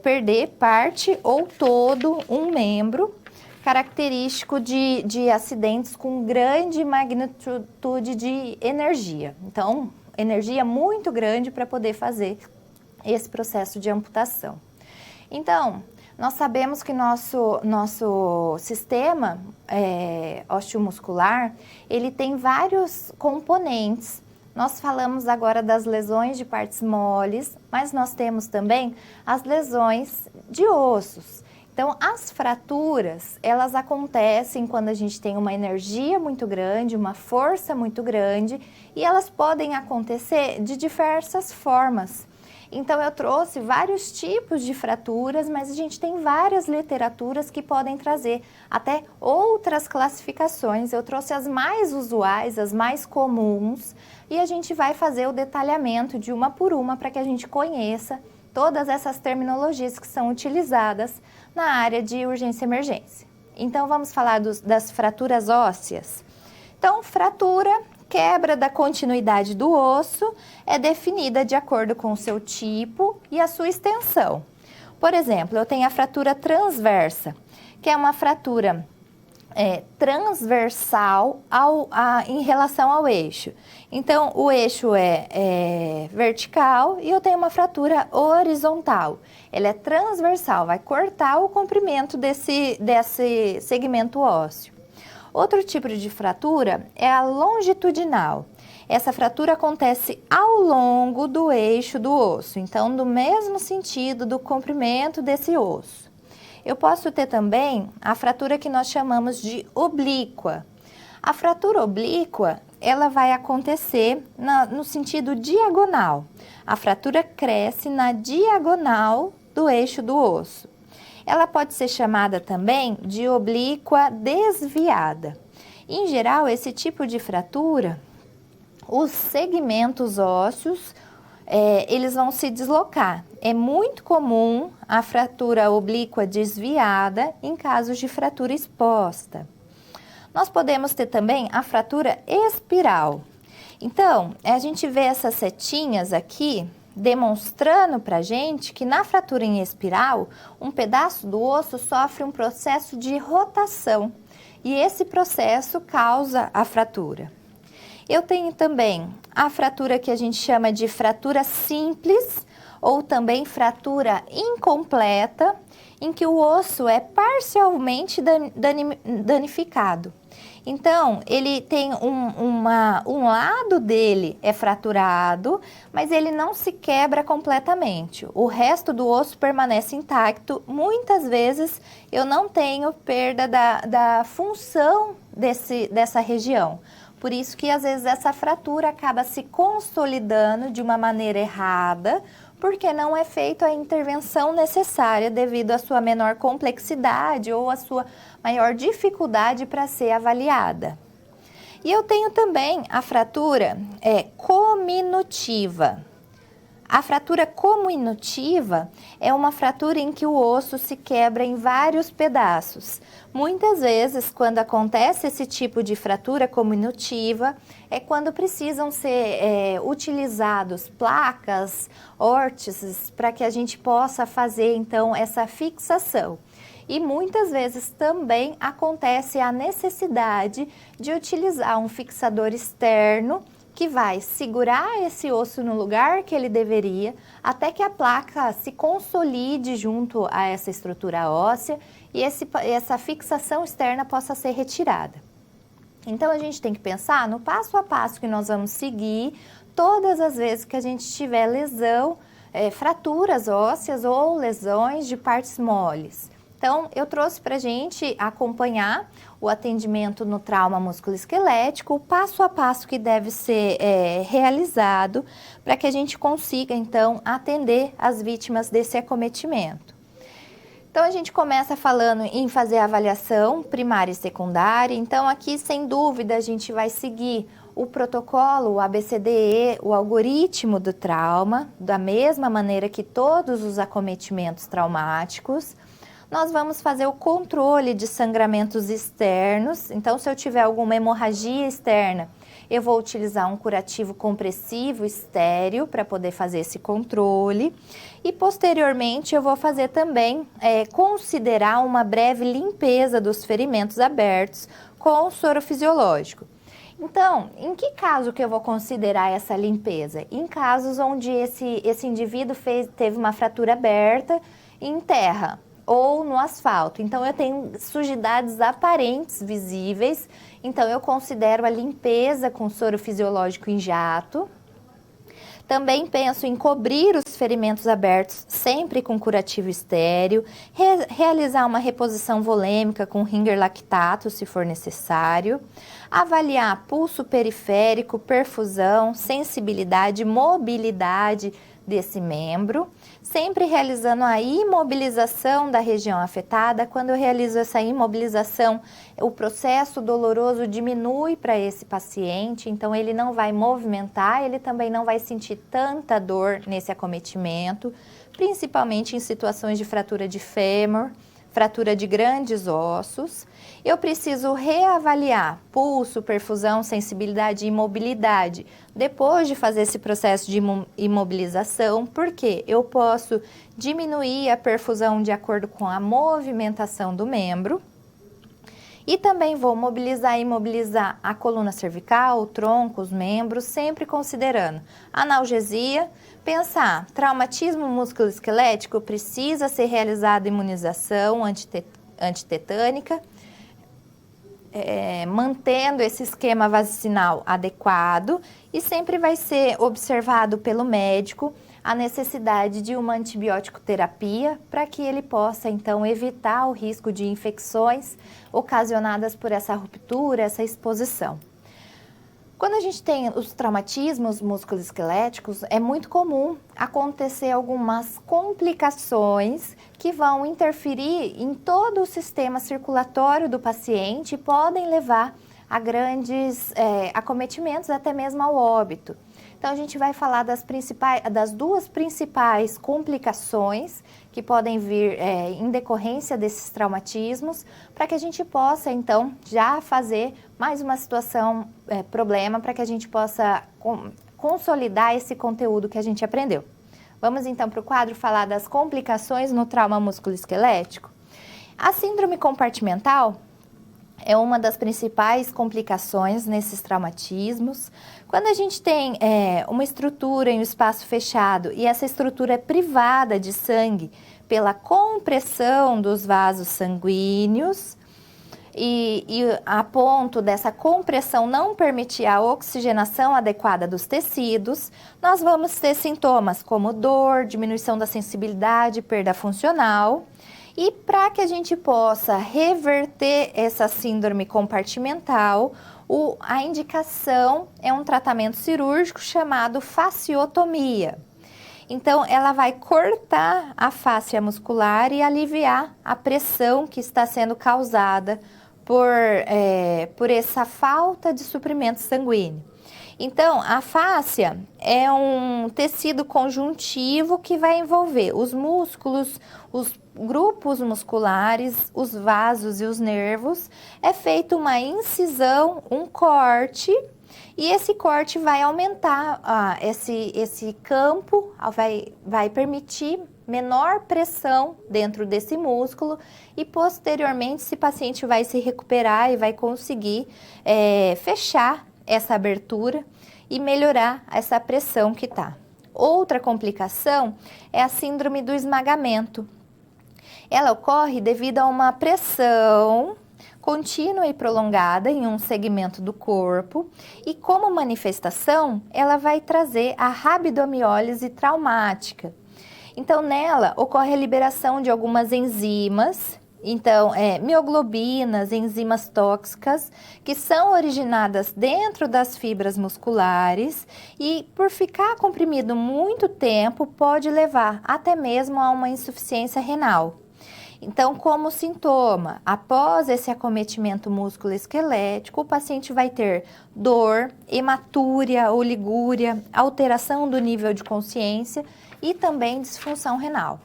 perder parte ou todo um membro, característico de acidentes com grande magnitude de energia. Então, energia muito grande para poder fazer esse processo de amputação. Então, nós sabemos que nosso sistema osteomuscular, ele tem vários componentes. Nós falamos agora das lesões de partes moles, mas nós temos também as lesões de ossos. Então, as fraturas, elas acontecem quando a gente tem uma energia muito grande, uma força muito grande, e elas podem acontecer de diversas formas. Então, eu trouxe vários tipos de fraturas, mas a gente tem várias literaturas que podem trazer até outras classificações. Eu trouxe as mais usuais, as mais comuns, e a gente vai fazer o detalhamento de uma por uma para que a gente conheça todas essas terminologias que são utilizadas na área de urgência e emergência. Então, vamos falar das fraturas ósseas. Então, fratura quebra da continuidade do osso é definida de acordo com o seu tipo e a sua extensão. Por exemplo, eu tenho a fratura transversa, que é uma fratura transversal em relação ao eixo. Então, o eixo é vertical e eu tenho uma fratura horizontal. Ela é transversal, vai cortar o comprimento desse segmento ósseo. Outro tipo de fratura é a longitudinal. Essa fratura acontece ao longo do eixo do osso, então, no mesmo sentido do comprimento desse osso. Eu posso ter também a fratura que nós chamamos de oblíqua. A fratura oblíqua, ela vai acontecer no sentido diagonal. A fratura cresce na diagonal do eixo do osso. Ela pode ser chamada também de oblíqua desviada. Em geral, esse tipo de fratura, os segmentos ósseos, eles vão se deslocar. É muito comum a fratura oblíqua desviada em casos de fratura exposta. Nós podemos ter também a fratura espiral. Então, a gente vê essas setinhas aqui demonstrando para a gente que na fratura em espiral, um pedaço do osso sofre um processo de rotação e esse processo causa a fratura. Eu tenho também a fratura que a gente chama de fratura simples ou também fratura incompleta, em que o osso é parcialmente danificado. Então, ele tem um lado dele é fraturado, mas ele não se quebra completamente. O resto do osso permanece intacto. Muitas vezes eu não tenho perda da função dessa região. Por isso que às vezes essa fratura acaba se consolidando de uma maneira errada, porque não é feita a intervenção necessária devido à sua menor complexidade ou à sua maior dificuldade para ser avaliada. E eu tenho também a fratura cominutiva. A fratura cominutiva é uma fratura em que o osso se quebra em vários pedaços. Muitas vezes, quando acontece esse tipo de fratura cominutiva, é quando precisam ser utilizados placas, órtices, para que a gente possa fazer, então, essa fixação. E muitas vezes também acontece a necessidade de utilizar um fixador externo que vai segurar esse osso no lugar que ele deveria, até que a placa se consolide junto a essa estrutura óssea e essa fixação externa possa ser retirada. Então, a gente tem que pensar no passo a passo que nós vamos seguir todas as vezes que a gente tiver lesão, fraturas ósseas ou lesões de partes moles. Então, eu trouxe para a gente acompanhar o atendimento no trauma musculoesquelético, o passo a passo que deve ser realizado para que a gente consiga, então, atender as vítimas desse acometimento. Então, a gente começa falando em fazer a avaliação primária e secundária. Então, aqui, sem dúvida, a gente vai seguir o protocolo, o ABCDE, o algoritmo do trauma, da mesma maneira que todos os acometimentos traumáticos. Nós vamos fazer o controle de sangramentos externos. Então, se eu tiver alguma hemorragia externa, eu vou utilizar um curativo compressivo estéreo para poder fazer esse controle. E, posteriormente, eu vou fazer também, considerar uma breve limpeza dos ferimentos abertos com soro fisiológico. Então, em que caso que eu vou considerar essa limpeza? Em casos onde esse indivíduo teve uma fratura aberta em terra ou no asfalto. Então, eu tenho sujidades aparentes visíveis, então eu considero a limpeza com soro fisiológico em jato. Também penso em cobrir os ferimentos abertos sempre com curativo estéreo, realizar uma reposição volêmica com Ringer lactato, se for necessário, avaliar pulso periférico, perfusão, sensibilidade, mobilidade desse membro, sempre realizando a imobilização da região afetada. Quando eu realizo essa imobilização, o processo doloroso diminui para esse paciente, então ele não vai movimentar, ele também não vai sentir tanta dor nesse acometimento, principalmente em situações de fratura de fêmur, fratura de grandes ossos. Eu preciso reavaliar pulso, perfusão, sensibilidade e imobilidade depois de fazer esse processo de imobilização, porque eu posso diminuir a perfusão de acordo com a movimentação do membro. E também vou mobilizar e imobilizar a coluna cervical, o tronco, os membros, sempre considerando analgesia, pensar traumatismo musculoesquelético, precisa ser realizada imunização antitetânica, mantendo esse esquema vacinal adequado, e sempre vai ser observado pelo médico a necessidade de uma antibiótico terapia para que ele possa, então, evitar o risco de infecções ocasionadas por essa ruptura, essa exposição. Quando a gente tem os traumatismos musculoesqueléticos, é muito comum acontecer algumas complicações que vão interferir em todo o sistema circulatório do paciente e podem levar a grandes acometimentos, até mesmo ao óbito. Então, a gente vai falar das duas principais complicações que podem vir em decorrência desses traumatismos, para que a gente possa, então, já fazer mais uma situação, problema, para que a gente possa consolidar esse conteúdo que a gente aprendeu. Vamos, então, para o quadro falar das complicações no trauma musculoesquelético. A síndrome compartimental é uma das principais complicações nesses traumatismos. Quando a gente tem uma estrutura em um espaço fechado e essa estrutura é privada de sangue pela compressão dos vasos sanguíneos e a ponto dessa compressão não permitir a oxigenação adequada dos tecidos, nós vamos ter sintomas como dor, diminuição da sensibilidade, perda funcional. E para que a gente possa reverter essa síndrome compartimental, a indicação é um tratamento cirúrgico chamado fasciotomia. Então, ela vai cortar a fáscia muscular e aliviar a pressão que está sendo causada por essa falta de suprimento sanguíneo. Então, a fáscia é um tecido conjuntivo que vai envolver os músculos, os grupos musculares, os vasos e os nervos. É feita uma incisão, um corte, e esse corte vai aumentar esse campo, vai permitir menor pressão dentro desse músculo, e posteriormente esse paciente vai se recuperar e vai conseguir fechar essa abertura e melhorar essa pressão que está. Outra complicação é a síndrome do esmagamento. Ela ocorre devido a uma pressão contínua e prolongada em um segmento do corpo, e como manifestação ela vai trazer a rabdomiólise traumática. Então, nela ocorre a liberação de algumas enzimas. Então, mioglobinas, enzimas tóxicas, que são originadas dentro das fibras musculares e, por ficar comprimido muito tempo, pode levar até mesmo a uma insuficiência renal. Então, como sintoma, após esse acometimento musculoesquelético, o paciente vai ter dor, hematúria, oligúria, alteração do nível de consciência e também disfunção renal.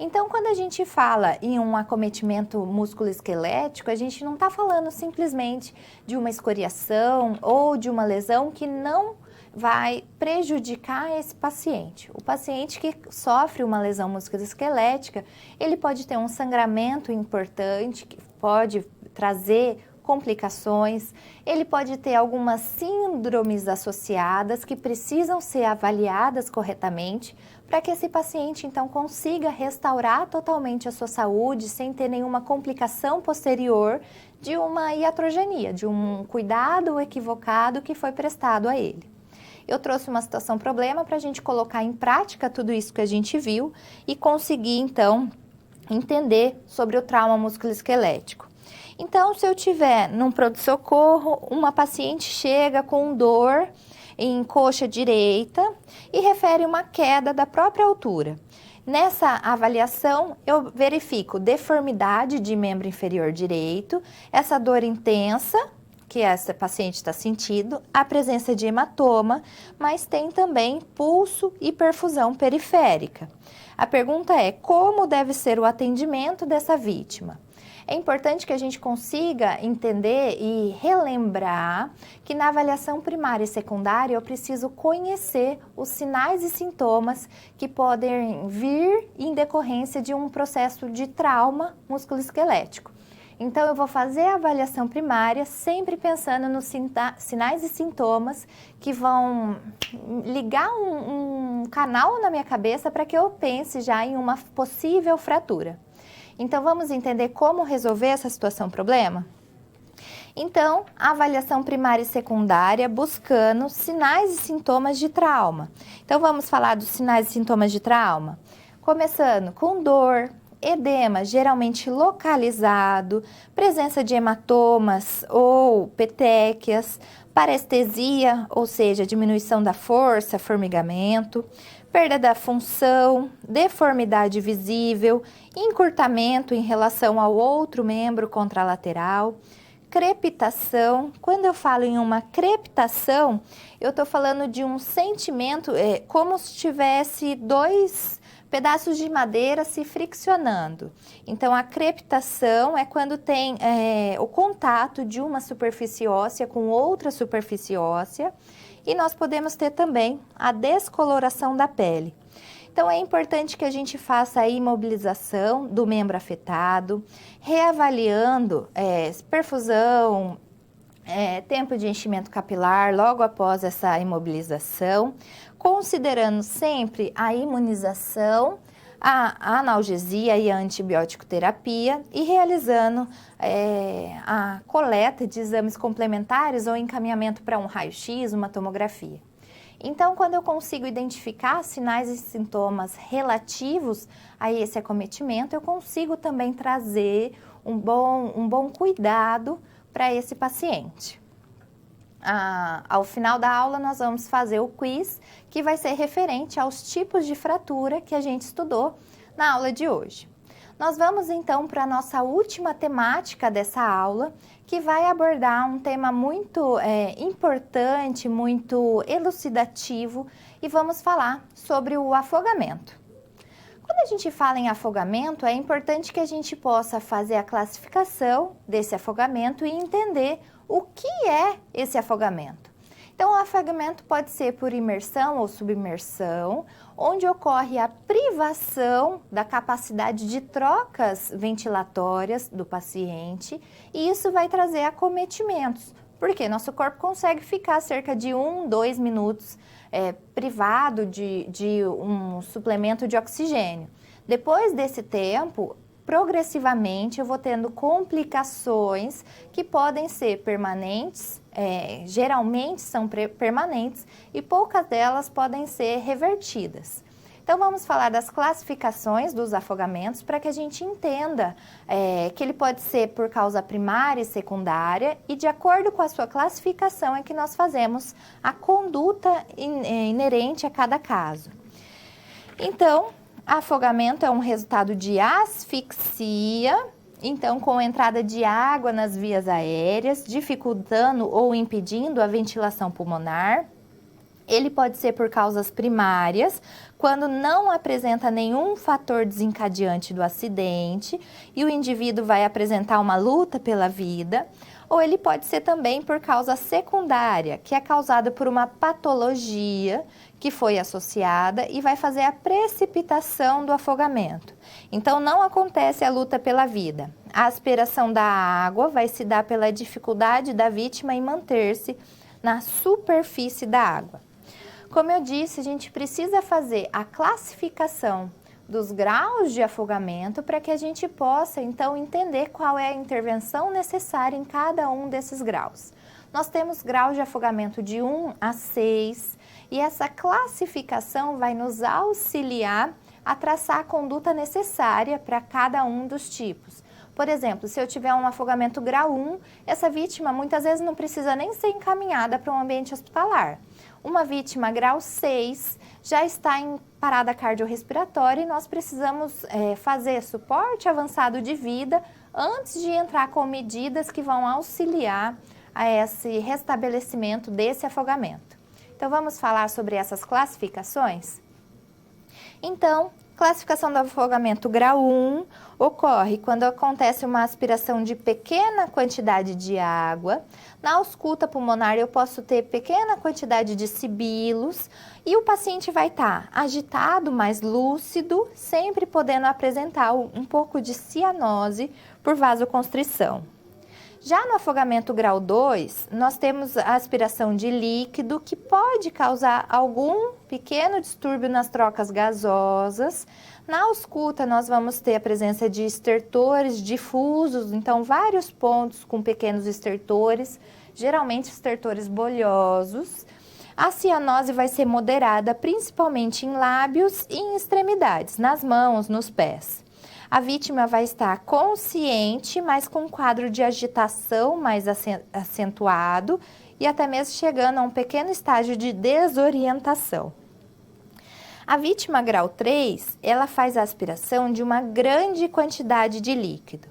Então, quando a gente fala em um acometimento musculoesquelético, a gente não está falando simplesmente de uma escoriação ou de uma lesão que não vai prejudicar esse paciente. O paciente que sofre uma lesão musculoesquelética, ele pode ter um sangramento importante, que pode trazer complicações, ele pode ter algumas síndromes associadas que precisam ser avaliadas corretamente para que esse paciente, então, consiga restaurar totalmente a sua saúde sem ter nenhuma complicação posterior de uma iatrogenia, de um cuidado equivocado que foi prestado a ele. Eu trouxe uma situação problema para a gente colocar em prática tudo isso que a gente viu e conseguir, então, entender sobre o trauma musculoesquelético. Então, se eu tiver num pronto-socorro, uma paciente chega com dor em coxa direita e refere uma queda da própria altura. Nessa avaliação, eu verifico deformidade de membro inferior direito, essa dor intensa que essa paciente está sentindo, a presença de hematoma, mas tem também pulso e perfusão periférica. A pergunta é: como deve ser o atendimento dessa vítima? É importante que a gente consiga entender e relembrar que na avaliação primária e secundária eu preciso conhecer os sinais e sintomas que podem vir em decorrência de um processo de trauma musculoesquelético. Então, eu vou fazer a avaliação primária sempre pensando nos sinais e sintomas que vão ligar um canal na minha cabeça para que eu pense já em uma possível fratura. Então, vamos entender como resolver essa situação-problema? Então, a avaliação primária e secundária buscando sinais e sintomas de trauma. Então, vamos falar dos sinais e sintomas de trauma? Começando com dor, edema geralmente localizado, presença de hematomas ou petequias, parestesia, ou seja, diminuição da força, formigamento, perda da função, deformidade visível, encurtamento em relação ao outro membro contralateral, crepitação. Quando eu falo em uma crepitação, eu estou falando de um sentimento, como se tivesse dois pedaços de madeira se friccionando. Então, a crepitação é quando tem o contato de uma superfície óssea com outra superfície óssea, e nós podemos ter também a descoloração da pele. Então, é importante que a gente faça a imobilização do membro afetado, reavaliando perfusão, tempo de enchimento capilar logo após essa imobilização, considerando sempre a imunização, a analgesia e a antibiótico terapia e realizando a coleta de exames complementares ou encaminhamento para um raio-x, uma tomografia. Então, quando eu consigo identificar sinais e sintomas relativos a esse acometimento, eu consigo também trazer um bom cuidado para esse paciente. Ao final da aula, nós vamos fazer o quiz, que vai ser referente aos tipos de fratura que a gente estudou na aula de hoje. Nós vamos então para a nossa última temática dessa aula, que vai abordar um tema muito importante, muito elucidativo, e vamos falar sobre o afogamento. Quando a gente fala em afogamento, é importante que a gente possa fazer a classificação desse afogamento e entender o que é esse afogamento. Então, o afogamento pode ser por imersão ou submersão, onde ocorre a privação da capacidade de trocas ventilatórias do paciente, e isso vai trazer acometimentos, porque nosso corpo consegue ficar cerca de 1-2 minutos privado de um suplemento de oxigênio. Depois desse tempo, progressivamente eu vou tendo complicações que podem ser permanentes, geralmente são permanentes, e poucas delas podem ser revertidas. Então, vamos falar das classificações dos afogamentos para que a gente entenda que ele pode ser por causa primária e secundária, e de acordo com a sua classificação é que nós fazemos a conduta inerente a cada caso. Então, afogamento é um resultado de asfixia, então com entrada de água nas vias aéreas, dificultando ou impedindo a ventilação pulmonar. Ele pode ser por causas primárias, quando não apresenta nenhum fator desencadeante do acidente e o indivíduo vai apresentar uma luta pela vida. Ou ele pode ser também por causa secundária, que é causada por uma patologia que foi associada e vai fazer a precipitação do afogamento. Então, não acontece a luta pela vida. A aspiração da água vai se dar pela dificuldade da vítima em manter-se na superfície da água. Como eu disse, a gente precisa fazer a classificação dos graus de afogamento para que a gente possa, então, entender qual é a intervenção necessária em cada um desses graus. Nós temos graus de afogamento de 1 a 6 e essa classificação vai nos auxiliar a traçar a conduta necessária para cada um dos tipos. Por exemplo, se eu tiver um afogamento grau 1, essa vítima muitas vezes não precisa nem ser encaminhada para um ambiente hospitalar. Uma vítima grau 6 já está em parada cardiorrespiratória e nós precisamos fazer suporte avançado de vida antes de entrar com medidas que vão auxiliar a esse restabelecimento desse afogamento. Então, vamos falar sobre essas classificações? Então, Classificação do afogamento grau 1 ocorre quando acontece uma aspiração de pequena quantidade de água. Na ausculta pulmonar eu posso ter pequena quantidade de sibilos e o paciente vai estar agitado, mais lúcido, sempre podendo apresentar um pouco de cianose por vasoconstrição. Já no afogamento grau 2, nós temos a aspiração de líquido que pode causar algum pequeno distúrbio nas trocas gasosas. Na ausculta, nós vamos ter a presença de estertores difusos, então vários pontos com pequenos estertores, geralmente estertores bolhosos. A cianose vai ser moderada, principalmente em lábios e em extremidades, nas mãos, nos pés. A vítima vai estar consciente, mas com um quadro de agitação mais acentuado e até mesmo chegando a um pequeno estágio de desorientação. A vítima grau 3, ela faz a aspiração de uma grande quantidade de líquido.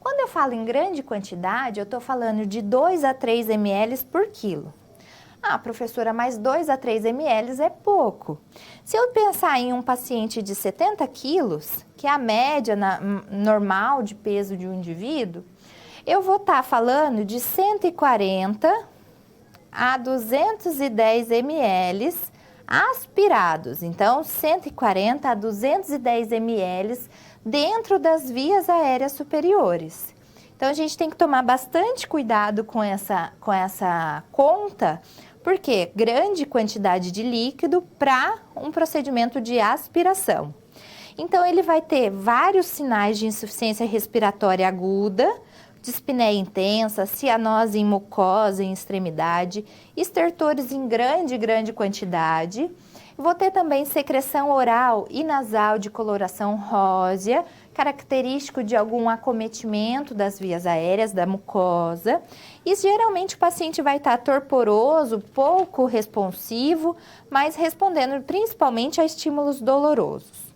Quando eu falo em grande quantidade, eu estou falando de 2 a 3 ml por quilo. Ah, professora, mas 2 a 3 ml é pouco. Se eu pensar em um paciente de 70 quilos, que é a média normal de peso de um indivíduo, eu vou estar falando de 140 a 210 ml aspirados. Então, 140 a 210 ml dentro das vias aéreas superiores. Então, a gente tem que tomar bastante cuidado com essa conta, porque grande quantidade de líquido para um procedimento de aspiração. Então, ele vai ter vários sinais de insuficiência respiratória aguda, dispneia intensa, cianose em mucosa, em extremidade, estertores em grande quantidade. Vou ter também secreção oral e nasal de coloração rósea, característico de algum acometimento das vias aéreas, da mucosa. E geralmente o paciente vai estar torporoso, pouco responsivo, mas respondendo principalmente a estímulos dolorosos.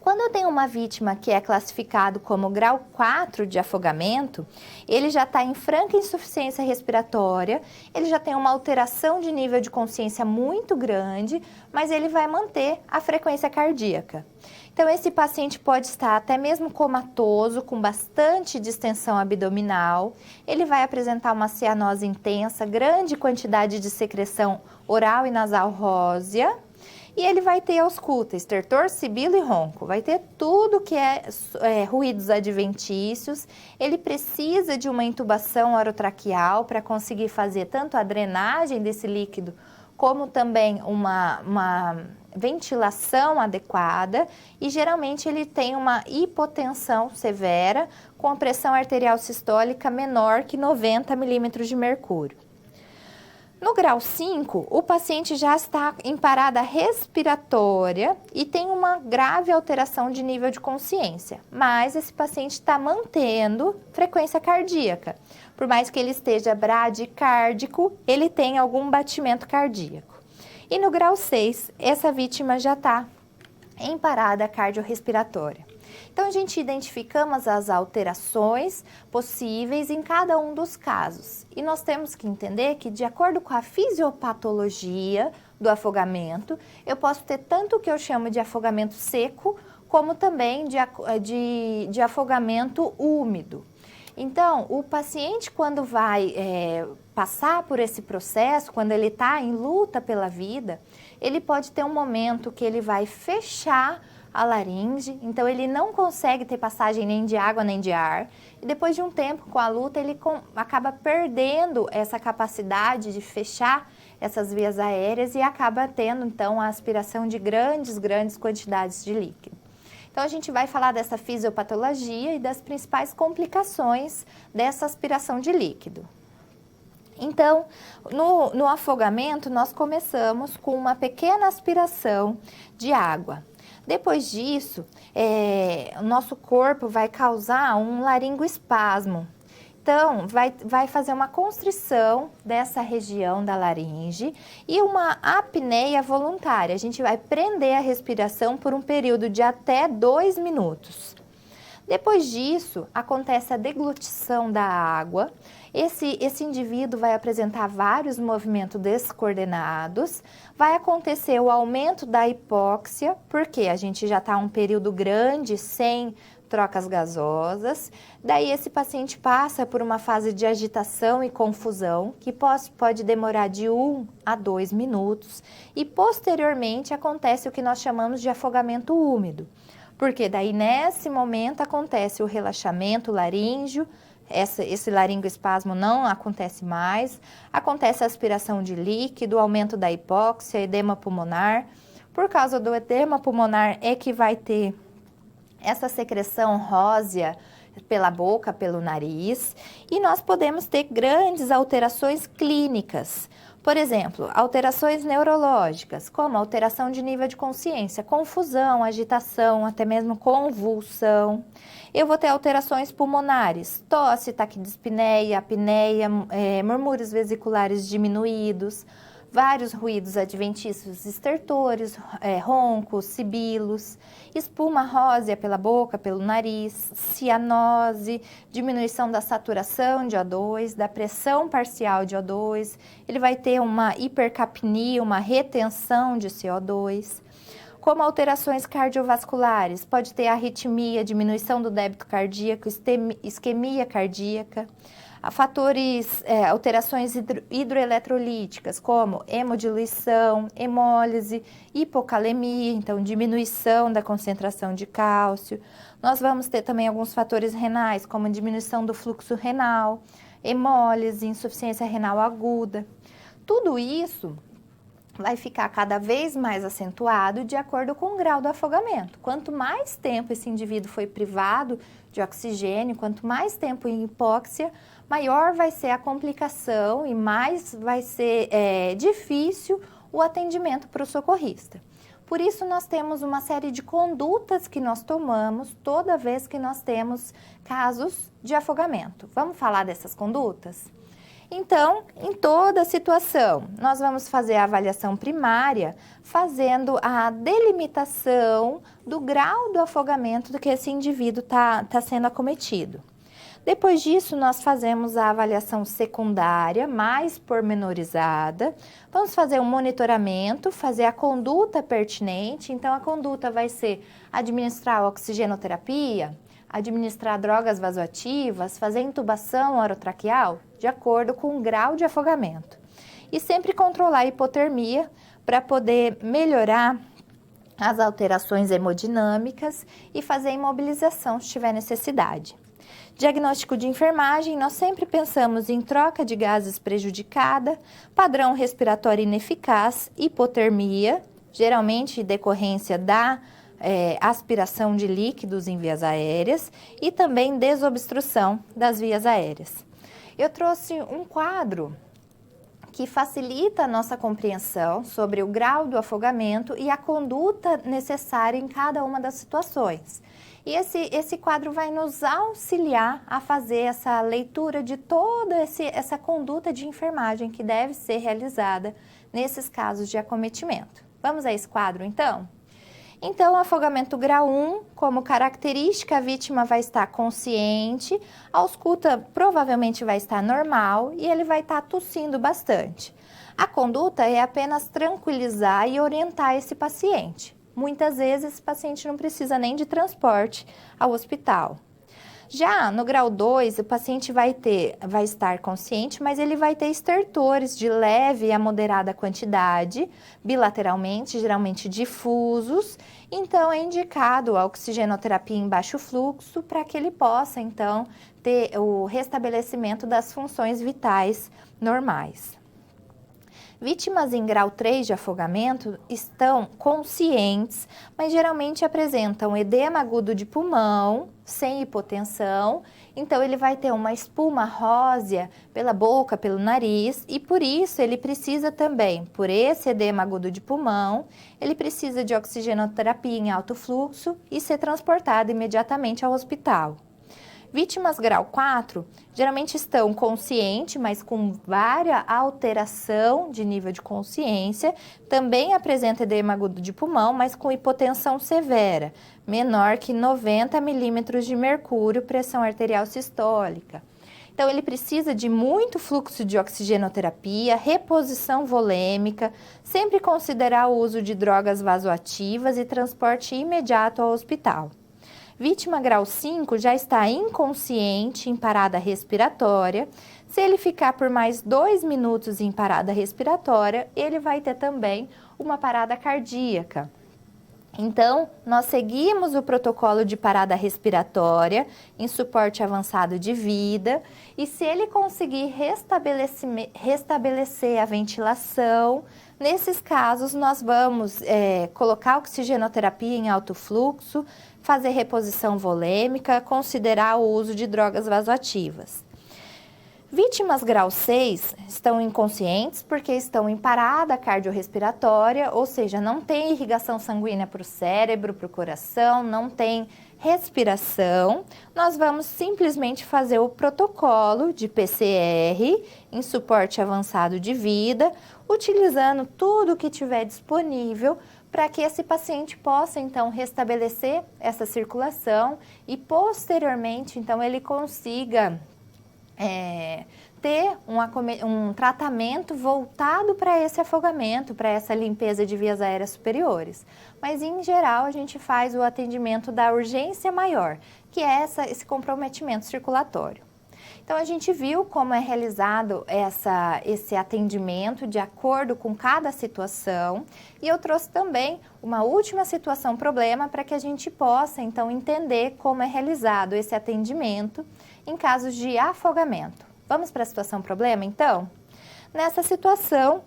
Quando eu tenho uma vítima que é classificado como grau 4 de afogamento, ele já está em franca insuficiência respiratória, ele já tem uma alteração de nível de consciência muito grande, mas ele vai manter a frequência cardíaca. Então, esse paciente pode estar até mesmo comatoso, com bastante distensão abdominal, ele vai apresentar uma cianose intensa, grande quantidade de secreção oral e nasal rósea, e ele vai ter ausculta, estertor, sibilo e ronco. Vai ter tudo que é ruídos adventícios. Ele precisa de uma intubação orotraqueal para conseguir fazer tanto a drenagem desse líquido, como também uma ventilação adequada. E geralmente ele tem uma hipotensão severa, com a pressão arterial sistólica menor que 90 milímetros de mercúrio. No grau 5, o paciente já está em parada respiratória e tem uma grave alteração de nível de consciência, mas esse paciente está mantendo frequência cardíaca. Por mais que ele esteja bradicárdico, ele tem algum batimento cardíaco. E no grau 6, essa vítima já está em parada cardiorrespiratória. Então, a gente identificamos as alterações possíveis em cada um dos casos. E nós temos que entender que, de acordo com a fisiopatologia do afogamento, eu posso ter tanto o que eu chamo de afogamento seco, como também de afogamento úmido. Então, o paciente, quando vai passar por esse processo, quando ele está em luta pela vida, ele pode ter um momento que ele vai fechar a laringe, então ele não consegue ter passagem nem de água nem de ar, e depois de um tempo com a luta ele acaba perdendo essa capacidade de fechar essas vias aéreas e acaba tendo então a aspiração de grandes quantidades de líquido. Então a gente vai falar dessa fisiopatologia e das principais complicações dessa aspiração de líquido. Então, no afogamento nós começamos com uma pequena aspiração de água. Depois disso, o nosso corpo vai causar um laringoespasmo. Então, vai fazer uma constrição dessa região da laringe e uma apneia voluntária. A gente vai prender a respiração por um período de até 2 minutos. Depois disso, acontece a deglutição da água. Esse indivíduo vai apresentar vários movimentos descoordenados, vai acontecer o aumento da hipóxia, porque a gente já está um período grande sem trocas gasosas. Daí esse paciente passa por uma fase de agitação e confusão, que pode demorar de 1 a 2 minutos, e posteriormente acontece o que nós chamamos de afogamento úmido, porque daí nesse momento acontece o relaxamento laríngeo, esse laringoespasmo não acontece mais, acontece a aspiração de líquido, aumento da hipóxia, edema pulmonar. Por causa do edema pulmonar é que vai ter essa secreção rósea pela boca, pelo nariz, e nós podemos ter grandes alterações clínicas. Por exemplo, alterações neurológicas, como alteração de nível de consciência, confusão, agitação, até mesmo convulsão. Eu vou ter alterações pulmonares, tosse, taquidispneia, apneia, murmúrios vesiculares diminuídos, vários ruídos adventícios estertores, roncos, sibilos, espuma rósea pela boca, pelo nariz, cianose, diminuição da saturação de O2, da pressão parcial de O2, ele vai ter uma hipercapnia, uma retenção de CO2. Como alterações cardiovasculares, pode ter arritmia, diminuição do débito cardíaco, isquemia cardíaca. Alterações hidroeletrolíticas, como hemodiluição, hemólise, hipocalemia, então diminuição da concentração de cálcio. Nós vamos ter também alguns fatores renais, como diminuição do fluxo renal, hemólise, insuficiência renal aguda. Tudo isso vai ficar cada vez mais acentuado de acordo com o grau do afogamento. Quanto mais tempo esse indivíduo foi privado de oxigênio, quanto mais tempo em hipóxia, maior vai ser a complicação e mais vai ser difícil o atendimento para o socorrista. Por isso, nós temos uma série de condutas que nós tomamos toda vez que nós temos casos de afogamento. Vamos falar dessas condutas? Então, em toda situação, nós vamos fazer a avaliação primária, fazendo a delimitação do grau do afogamento do que esse indivíduo está sendo acometido. Depois disso, nós fazemos a avaliação secundária, mais pormenorizada. Vamos fazer um monitoramento, fazer a conduta pertinente. Então, a conduta vai ser administrar oxigenoterapia, administrar drogas vasoativas, fazer intubação orotraqueal, de acordo com o grau de afogamento. E sempre controlar a hipotermia para poder melhorar as alterações hemodinâmicas e fazer a imobilização se tiver necessidade. Diagnóstico de enfermagem, nós sempre pensamos em troca de gases prejudicada, padrão respiratório ineficaz, hipotermia, geralmente decorrência da aspiração de líquidos em vias aéreas e também desobstrução das vias aéreas. Eu trouxe um quadro que facilita a nossa compreensão sobre o grau do afogamento e a conduta necessária em cada uma das situações. E esse quadro vai nos auxiliar a fazer essa leitura de toda essa conduta de enfermagem que deve ser realizada nesses casos de acometimento. Vamos a esse quadro, então? Então, afogamento grau 1, como característica, a vítima vai estar consciente, a ausculta provavelmente vai estar normal e ele vai estar tossindo bastante. A conduta é apenas tranquilizar e orientar esse paciente. Muitas vezes, esse paciente não precisa nem de transporte ao hospital. Já no grau 2, o paciente vai estar consciente, mas ele vai ter estertores de leve a moderada quantidade, bilateralmente, geralmente difusos. Então, é indicado a oxigenoterapia em baixo fluxo para que ele possa, então, ter o restabelecimento das funções vitais normais. Vítimas em grau 3 de afogamento estão conscientes, mas geralmente apresentam edema agudo de pulmão, sem hipotensão, então ele vai ter uma espuma rósea pela boca, pelo nariz, e por isso ele precisa também, por esse edema agudo de pulmão, ele precisa de oxigenoterapia em alto fluxo e ser transportado imediatamente ao hospital. Vítimas grau 4 geralmente estão conscientes, mas com várias alteração de nível de consciência. Também apresenta edema agudo de pulmão, mas com hipotensão severa, menor que 90 milímetros de mercúrio, pressão arterial sistólica. Então, ele precisa de muito fluxo de oxigenoterapia, reposição volêmica, sempre considerar o uso de drogas vasoativas e transporte imediato ao hospital. Vítima grau 5 já está inconsciente em parada respiratória. Se ele ficar por mais 2 minutos em parada respiratória, ele vai ter também uma parada cardíaca. Então, nós seguimos o protocolo de parada respiratória em suporte avançado de vida e se ele conseguir restabelecer a ventilação, nesses casos nós vamos colocar oxigenoterapia em alto fluxo, fazer reposição volêmica, considerar o uso de drogas vasoativas. Vítimas grau 6 estão inconscientes porque estão em parada cardiorrespiratória, ou seja, não tem irrigação sanguínea para o cérebro, para o coração, não tem respiração. Nós vamos simplesmente fazer o protocolo de PCR em suporte avançado de vida, utilizando tudo que tiver disponível para que esse paciente possa, então, restabelecer essa circulação e, posteriormente, então, ele consiga ter um tratamento voltado para esse afogamento, para essa limpeza de vias aéreas superiores. Mas, em geral, a gente faz o atendimento da urgência maior, que é esse comprometimento circulatório. Então, a gente viu como é realizado esse atendimento de acordo com cada situação e eu trouxe também uma última situação problema para que a gente possa, então, entender como é realizado esse atendimento em casos de afogamento. Vamos para a situação problema, então? Nessa situação,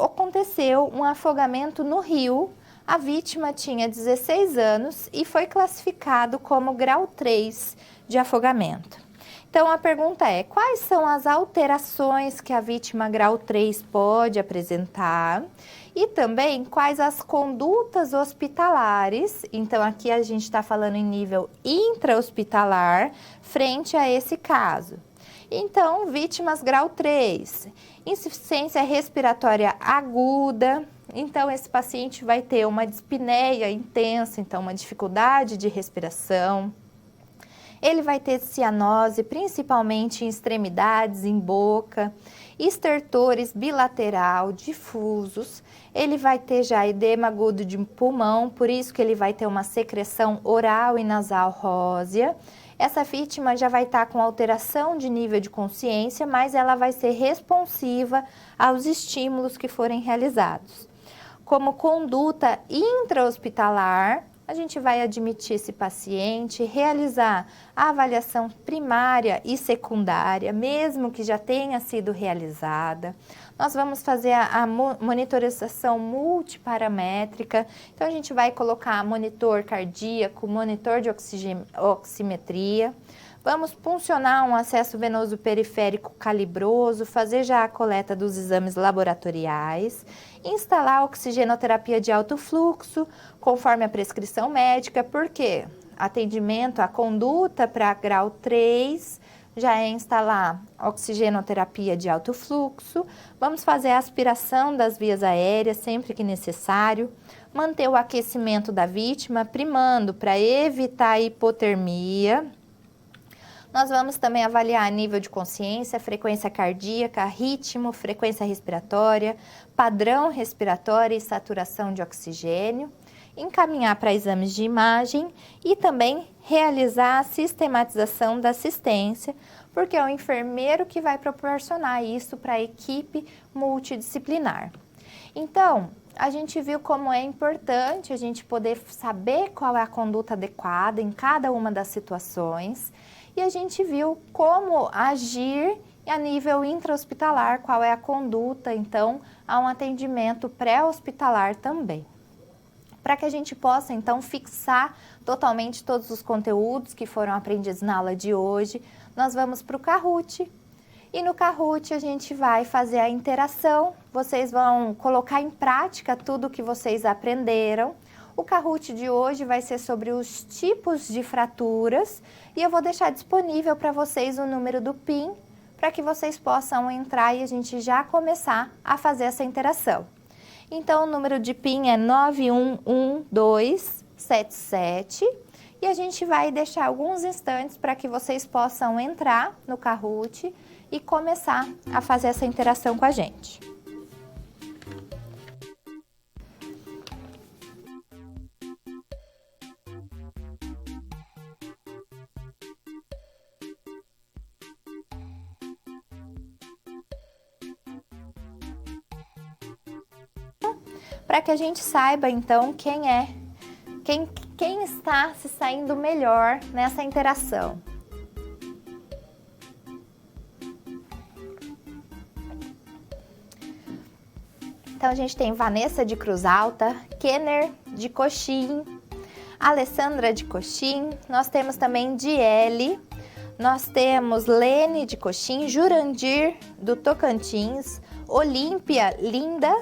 aconteceu um afogamento no rio. A vítima tinha 16 anos e foi classificado como grau 3 de afogamento. Então, a pergunta é, quais são as alterações que a vítima grau 3 pode apresentar? E também, quais as condutas hospitalares? Então, aqui a gente está falando em nível intra-hospitalar, frente a esse caso. Então, vítimas grau 3, insuficiência respiratória aguda. Então, esse paciente vai ter uma dispneia intensa, então uma dificuldade de respiração. Ele vai ter cianose, principalmente em extremidades, em boca, estertores bilateral, difusos. Ele vai ter já edema agudo de pulmão, por isso que ele vai ter uma secreção oral e nasal rósea. Essa vítima já vai estar com alteração de nível de consciência, mas ela vai ser responsiva aos estímulos que forem realizados. Como conduta intra-hospitalar, a gente vai admitir esse paciente, realizar a avaliação primária e secundária, mesmo que já tenha sido realizada. Nós vamos fazer a monitorização multiparamétrica, então a gente vai colocar monitor cardíaco, monitor de oximetria. Vamos puncionar um acesso venoso periférico calibroso, fazer já a coleta dos exames laboratoriais, instalar oxigenoterapia de alto fluxo, conforme a prescrição médica, porque atendimento, a conduta para grau 3 já é instalar oxigenoterapia de alto fluxo, vamos fazer a aspiração das vias aéreas sempre que necessário, manter o aquecimento da vítima, primando para evitar a hipotermia. Nós vamos também avaliar nível de consciência, frequência cardíaca, ritmo, frequência respiratória, padrão respiratório e saturação de oxigênio, encaminhar para exames de imagem e também realizar a sistematização da assistência, porque é o enfermeiro que vai proporcionar isso para a equipe multidisciplinar. Então, a gente viu como é importante a gente poder saber qual é a conduta adequada em cada uma das situações. E a gente viu como agir a nível intra-hospitalar, qual é a conduta, então, a um atendimento pré-hospitalar também. Para que a gente possa, então, fixar totalmente todos os conteúdos que foram aprendidos na aula de hoje, nós vamos para o Kahoot. E no Kahoot a gente vai fazer a interação, vocês vão colocar em prática tudo que vocês aprenderam. O Kahoot de hoje vai ser sobre os tipos de fraturas e eu vou deixar disponível para vocês o número do PIN para que vocês possam entrar e a gente já começar a fazer essa interação. Então, o número de PIN é 911277 e a gente vai deixar alguns instantes para que vocês possam entrar no Kahoot e começar a fazer essa interação com a gente. Para que a gente saiba, então, quem está se saindo melhor nessa interação. Então, a gente tem Vanessa de Cruz Alta, Kenner de Coxim, Alessandra de Coxim, nós temos também Diele, nós temos Lene de Coxim, Jurandir do Tocantins, Olímpia Linda,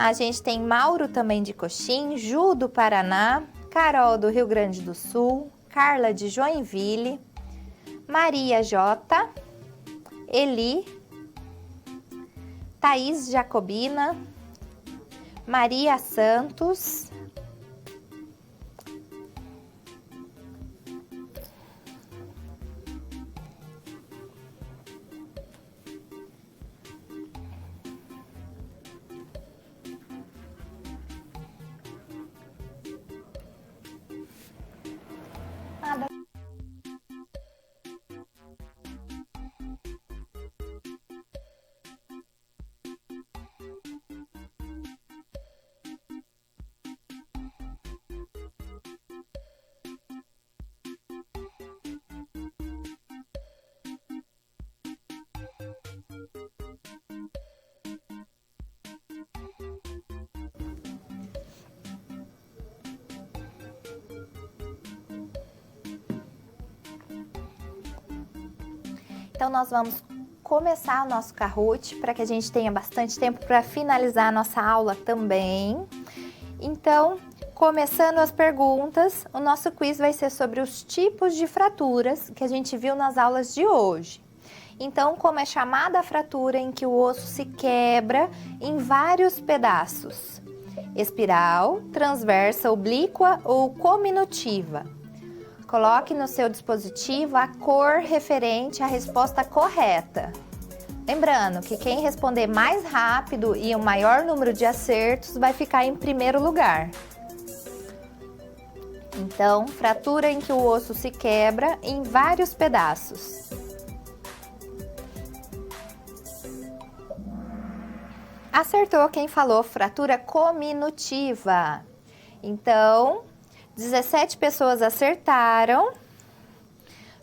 a gente tem Mauro também de Coxim, Ju do Paraná, Carol do Rio Grande do Sul, Carla de Joinville, Maria J, Eli, Thaís Jacobina, Maria Santos, Então, nós vamos começar o nosso Kahoot para que a gente tenha bastante tempo para finalizar a nossa aula também. Então, começando as perguntas, o nosso quiz vai ser sobre os tipos de fraturas que a gente viu nas aulas de hoje. Então, como é chamada a fratura em que o osso se quebra em vários pedaços? Espiral, transversa, oblíqua ou cominutiva? Coloque no seu dispositivo a cor referente à resposta correta. Lembrando que quem responder mais rápido e o maior número de acertos vai ficar em primeiro lugar. Então, fratura em que o osso se quebra em vários pedaços. Acertou quem falou fratura cominutiva. Então, 17 pessoas acertaram.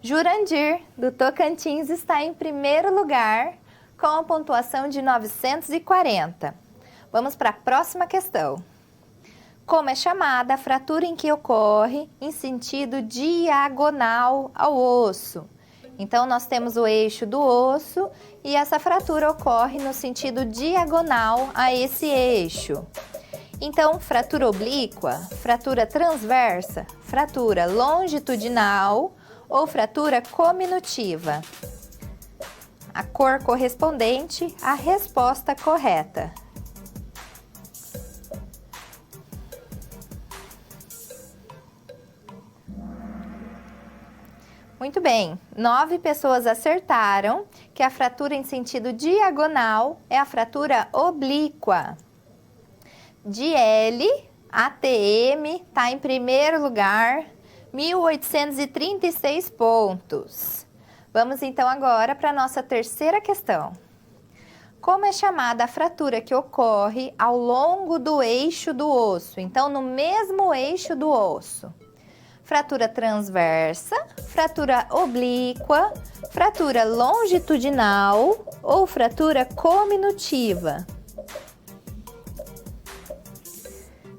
Jurandir, do Tocantins, está em primeiro lugar com a pontuação de 940. Vamos para a próxima questão. Como é chamada a fratura em que ocorre em sentido diagonal ao osso? Então, nós temos o eixo do osso e essa fratura ocorre no sentido diagonal a esse eixo. Então, fratura oblíqua, fratura transversa, fratura longitudinal ou fratura cominutiva? A cor correspondente à resposta correta. Muito bem, 9 pessoas acertaram que a fratura em sentido diagonal é a fratura oblíqua. Diele, ATM, está em primeiro lugar, 1.836 pontos. Vamos então agora para a nossa terceira questão. Como é chamada a fratura que ocorre ao longo do eixo do osso? Então, no mesmo eixo do osso. Fratura transversa, fratura oblíqua, fratura longitudinal ou fratura cominutiva?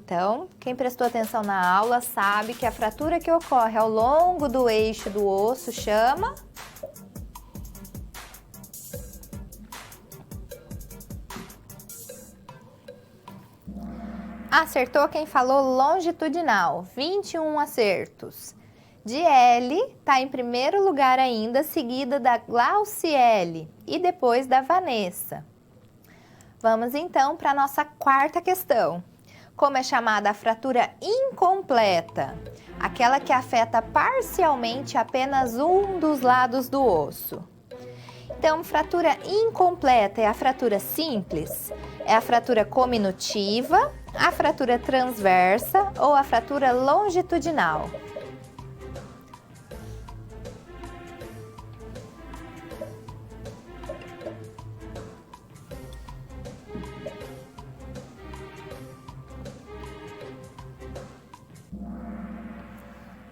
Então, quem prestou atenção na aula sabe que a fratura que ocorre ao longo do eixo do osso chama Acertou quem falou longitudinal, 21 acertos. Diele está em primeiro lugar ainda, seguida da Glauciele e depois da Vanessa. Vamos então para a nossa quarta questão. Como é chamada a fratura incompleta? Aquela que afeta parcialmente apenas um dos lados do osso. Então, fratura incompleta é a fratura simples, é a fratura cominutiva, a fratura transversa ou a fratura longitudinal.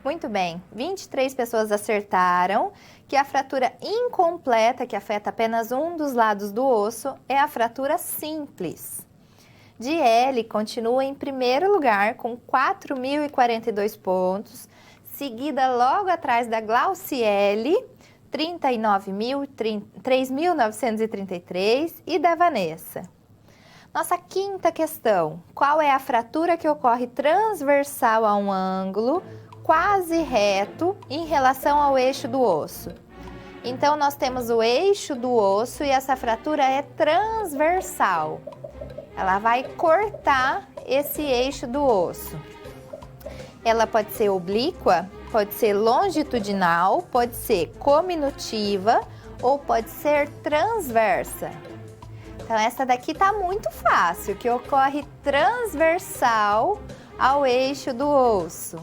Muito bem, 23 pessoas acertaram que a fratura incompleta, que afeta apenas um dos lados do osso, é a fratura simples. Diele continua em primeiro lugar com 4.042 pontos, seguida logo atrás da Glauciele, 3.933 e da Vanessa. Nossa quinta questão, qual é a fratura que ocorre transversal a um ângulo quase reto em relação ao eixo do osso? Então, nós temos o eixo do osso e essa fratura é transversal. Ela vai cortar esse eixo do osso. Ela pode ser oblíqua, pode ser longitudinal, pode ser cominutiva ou pode ser transversa. Então, essa daqui tá muito fácil, que ocorre transversal ao eixo do osso.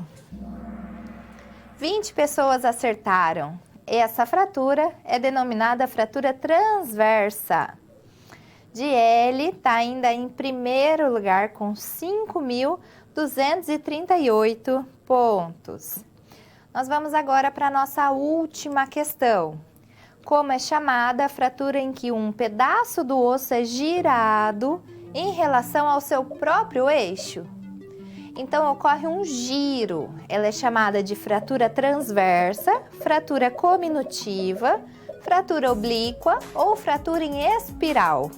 20 pessoas acertaram. Essa fratura é denominada fratura transversa. Diele está ainda em primeiro lugar com 5.238 pontos. Nós vamos agora para a nossa última questão. Como é chamada a fratura em que um pedaço do osso é girado em relação ao seu próprio eixo? Então, ocorre um giro. Ela é chamada de fratura transversa, fratura cominutiva, fratura oblíqua ou fratura em espiral.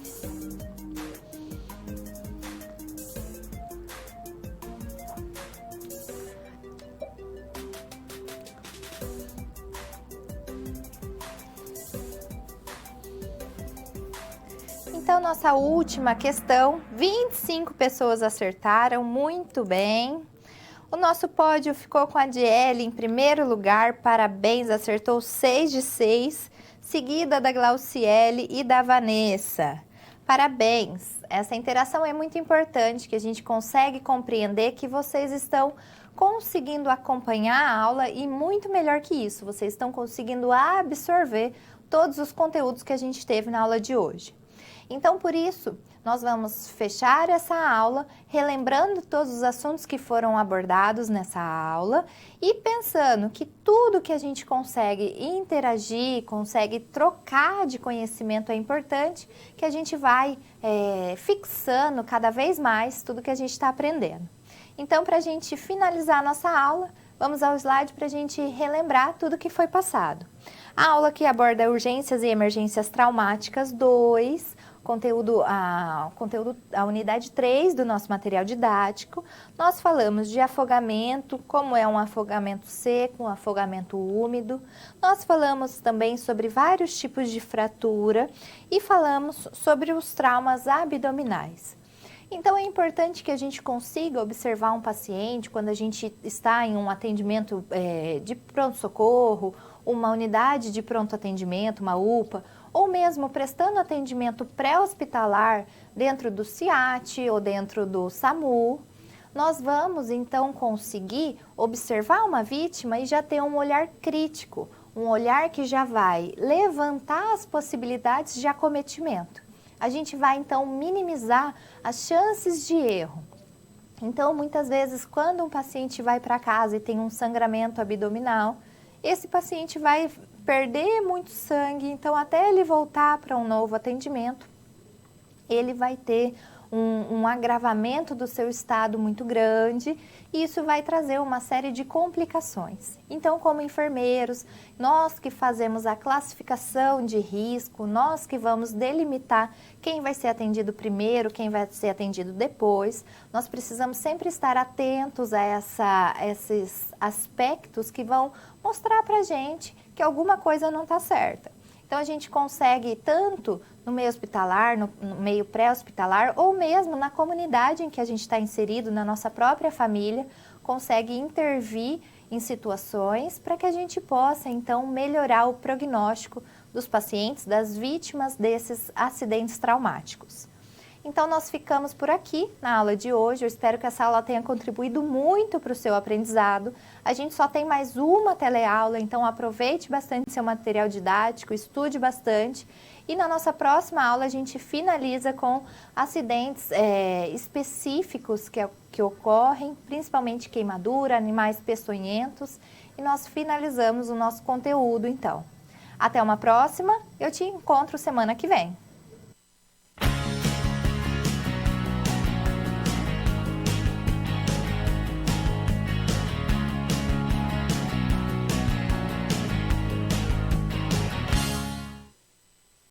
Então, nossa última questão, 25 pessoas acertaram, muito bem. O nosso pódio ficou com a Diele em primeiro lugar, parabéns, acertou 6 de 6, seguida da Glauciele e da Vanessa. Parabéns, essa interação é muito importante, que a gente consegue compreender que vocês estão conseguindo acompanhar a aula e muito melhor que isso, vocês estão conseguindo absorver todos os conteúdos que a gente teve na aula de hoje. Então, por isso, nós vamos fechar essa aula relembrando todos os assuntos que foram abordados nessa aula e pensando que tudo que a gente consegue interagir, consegue trocar de conhecimento é importante, que a gente vai fixando cada vez mais tudo que a gente está aprendendo. Então, para a gente finalizar a nossa aula, vamos ao slide para a gente relembrar tudo que foi passado. A aula que aborda urgências e emergências traumáticas 2, a unidade 3 do nosso material didático. Nós falamos de afogamento, como é um afogamento seco, um afogamento úmido. Nós falamos também sobre vários tipos de fratura e falamos sobre os traumas abdominais. Então, é importante que a gente consiga observar um paciente quando a gente está em um atendimento de pronto-socorro, uma unidade de pronto atendimento, uma UPA, ou mesmo prestando atendimento pré-hospitalar dentro do CIAT ou dentro do SAMU, nós vamos então conseguir observar uma vítima e já ter um olhar crítico, um olhar que já vai levantar as possibilidades de acometimento. A gente vai então minimizar as chances de erro. Então, muitas vezes, quando um paciente vai para casa e tem um sangramento abdominal, esse paciente vai perder muito sangue, então até ele voltar para um novo atendimento, ele vai ter um agravamento do seu estado muito grande e isso vai trazer uma série de complicações. Então, como enfermeiros, nós que fazemos a classificação de risco, nós que vamos delimitar quem vai ser atendido primeiro, quem vai ser atendido depois, nós precisamos sempre estar atentos a esses aspectos que vão mostrar para a gente que alguma coisa não está certa. Então, a gente consegue tanto no meio hospitalar, no meio pré-hospitalar, ou mesmo na comunidade em que a gente está inserido, na nossa própria família, consegue intervir em situações para que a gente possa, então, melhorar o prognóstico dos pacientes, das vítimas desses acidentes traumáticos. Então, nós ficamos por aqui na aula de hoje. Eu espero que essa aula tenha contribuído muito para o seu aprendizado. A gente só tem mais uma teleaula, então aproveite bastante seu material didático, estude bastante. E na nossa próxima aula a gente finaliza com acidentes específicos que ocorrem, principalmente queimadura, animais peçonhentos. E nós finalizamos o nosso conteúdo, então. Até uma próxima, eu te encontro semana que vem.